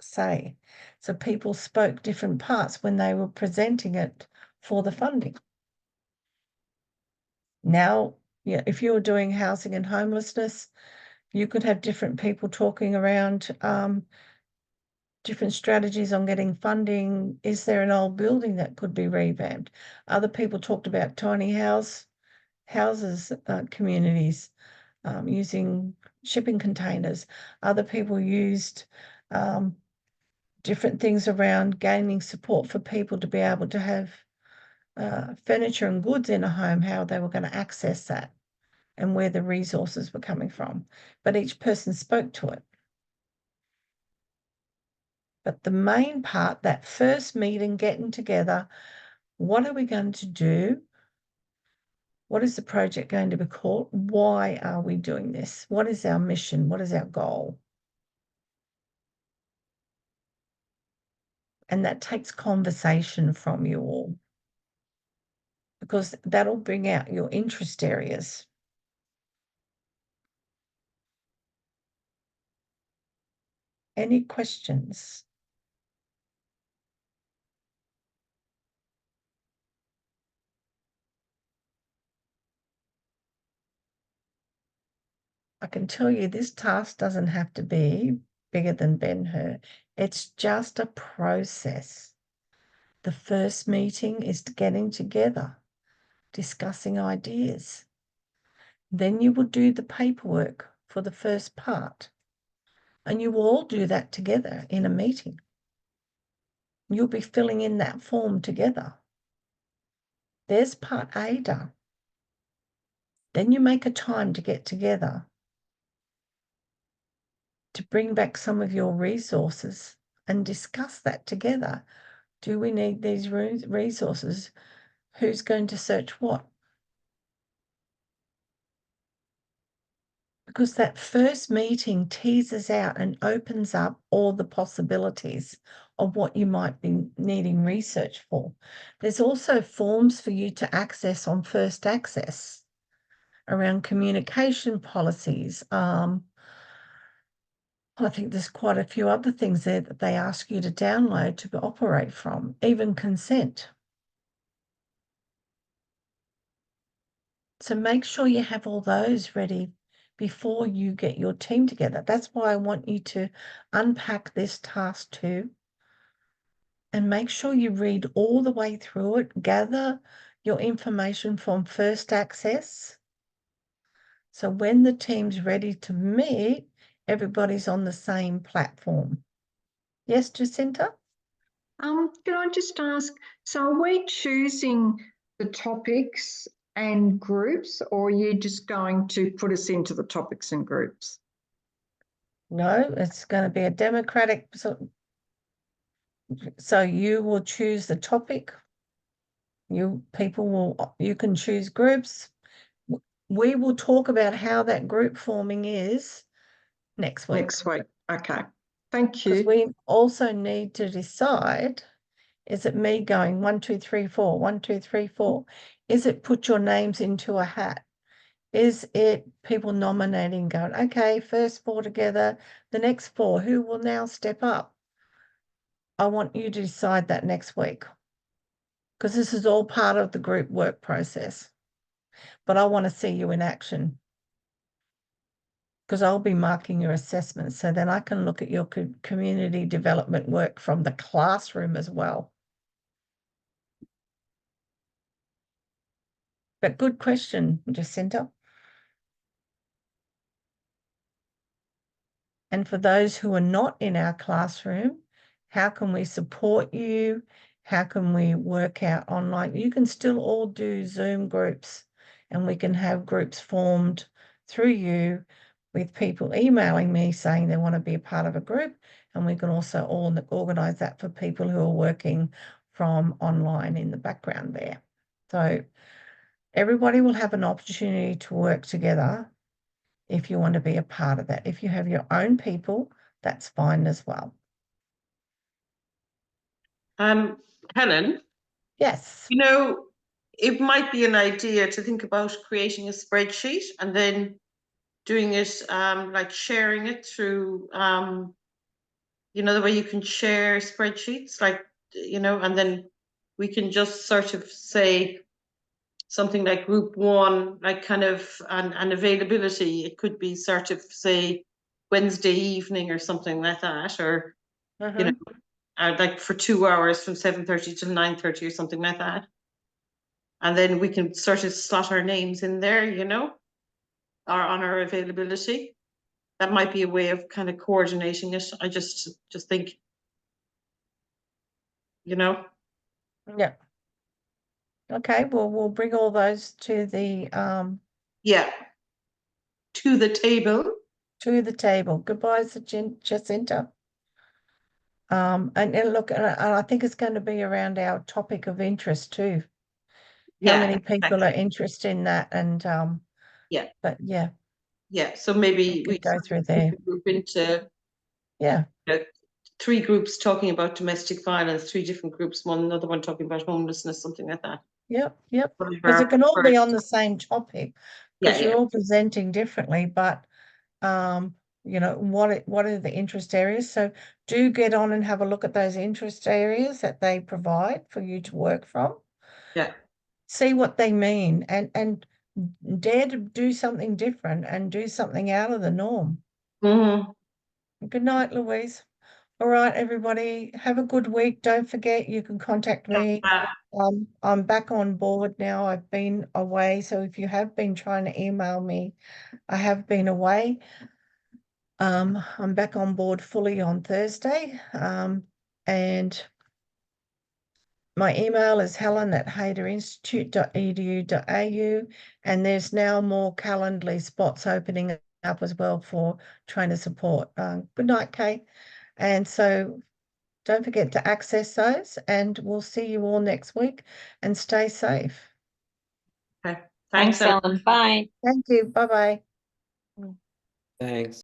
say. So people spoke different parts when they were presenting it for the funding. Now, yeah, if you were doing housing and homelessness, you could have different people talking around different strategies on getting funding. Is there an old building that could be revamped? Other people talked about tiny houses, communities, using shipping containers. Other people used different things around gaining support for people to be able to have furniture and goods in a home, how they were going to access that and where the resources were coming from. But each person spoke to it. But the main part, that first meeting, getting together, what are we going to do? What is the project going to be called? Why are we doing this? What is our mission? What is our goal? And that takes conversation from you all, because that'll bring out your interest areas. Any questions? I can tell you this task doesn't have to be bigger than Ben-Hur. It's just a process. The first meeting is getting together, discussing ideas. Then you will do the paperwork for the first part. And you will all do that together in a meeting. You'll be filling in that form together. There's part A done. Then you make a time to get together to bring back some of your resources and discuss that together. Do we need these resources? Who's going to search what? Because that first meeting teases out and opens up all the possibilities of what you might be needing research for. There's also forms for you to access on First Access around communication policies. I think there's quite a few other things there that they ask you to download to operate from, even consent. So make sure you have all those ready before you get your team together. That's why I want you to unpack this task 2 and make sure you read all the way through it, gather your information from first access. So when the team's ready to meet, everybody's on the same platform. Yes, Jacinta? Can I just ask, so are we choosing the topics and groups, or are you just going to put us into the topics and groups? No, it's going to be a democratic. So you will choose the topic. You can choose groups. We will talk about how that group forming is next week. Next week. Okay. Thank Because you. we also need to decide, is it me going 1, 2, 3, 4, 1, 2, 3, 4? Is it put your names into a hat? Is it people nominating, going, okay, first 4 together, the next 4, who will now step up? I want you to decide that next week, because this is all part of the group work process. But I want to see you in action, because I'll be marking your assessments, so then I can look at your community development work from the classroom as well. But good question, Jacinta. And for those who are not in our classroom, how can we support you? How can we work out online? You can still all do Zoom groups, and we can have groups formed through you with people emailing me saying they want to be a part of a group. And we can also organise that for people who are working from online in the background there. So everybody will have an opportunity to work together if you want to be a part of that. If you have your own people, that's fine as well. Helen, Yes. you know, it might be an idea to think about creating a spreadsheet and then doing it, like sharing it through, you know, the way you can share spreadsheets, like, you know, and then we can just sort of say something like group 1, like kind of an availability. It could be sort of, say, Wednesday evening or something like that, or, you know, like for 2 hours from 7:30 till 9:30 or something like that. And then we can sort of slot our names in there, you know, on our availability. That might be a way of kind of coordinating it. I just think, you know. Yeah. Okay, well, we'll bring all those to the Yeah. To the table. Goodbye, Jacinta. And look, and I think it's going to be around our topic of interest too. How many people are interested in that? And yeah. But yeah. Yeah. So maybe we go through there. Group into 3 groups talking about domestic violence, 3 different groups, another one talking about homelessness, something like that. Yep. Because it can all be on the same topic, because you're all presenting differently, but you know, what are the interest areas? So do get on and have a look at those interest areas that they provide for you to work from. Yeah. See what they mean, and dare to do something different and do something out of the norm. Good night, Louise. All right, everybody, have a good week. Don't forget, you can contact me. I'm back on board now. I've been away, so if you have been trying to email me, I have been away. I'm back on board fully on Thursday, and my email is helen@hayderinstitute.edu.au, and there's now more Calendly spots opening up as well for trainer support. Good night, Kate. And so don't forget to access those, and we'll see you all next week, and stay safe. Okay. Thanks, Ellen. Bye. Thank you. Bye-bye. Thanks.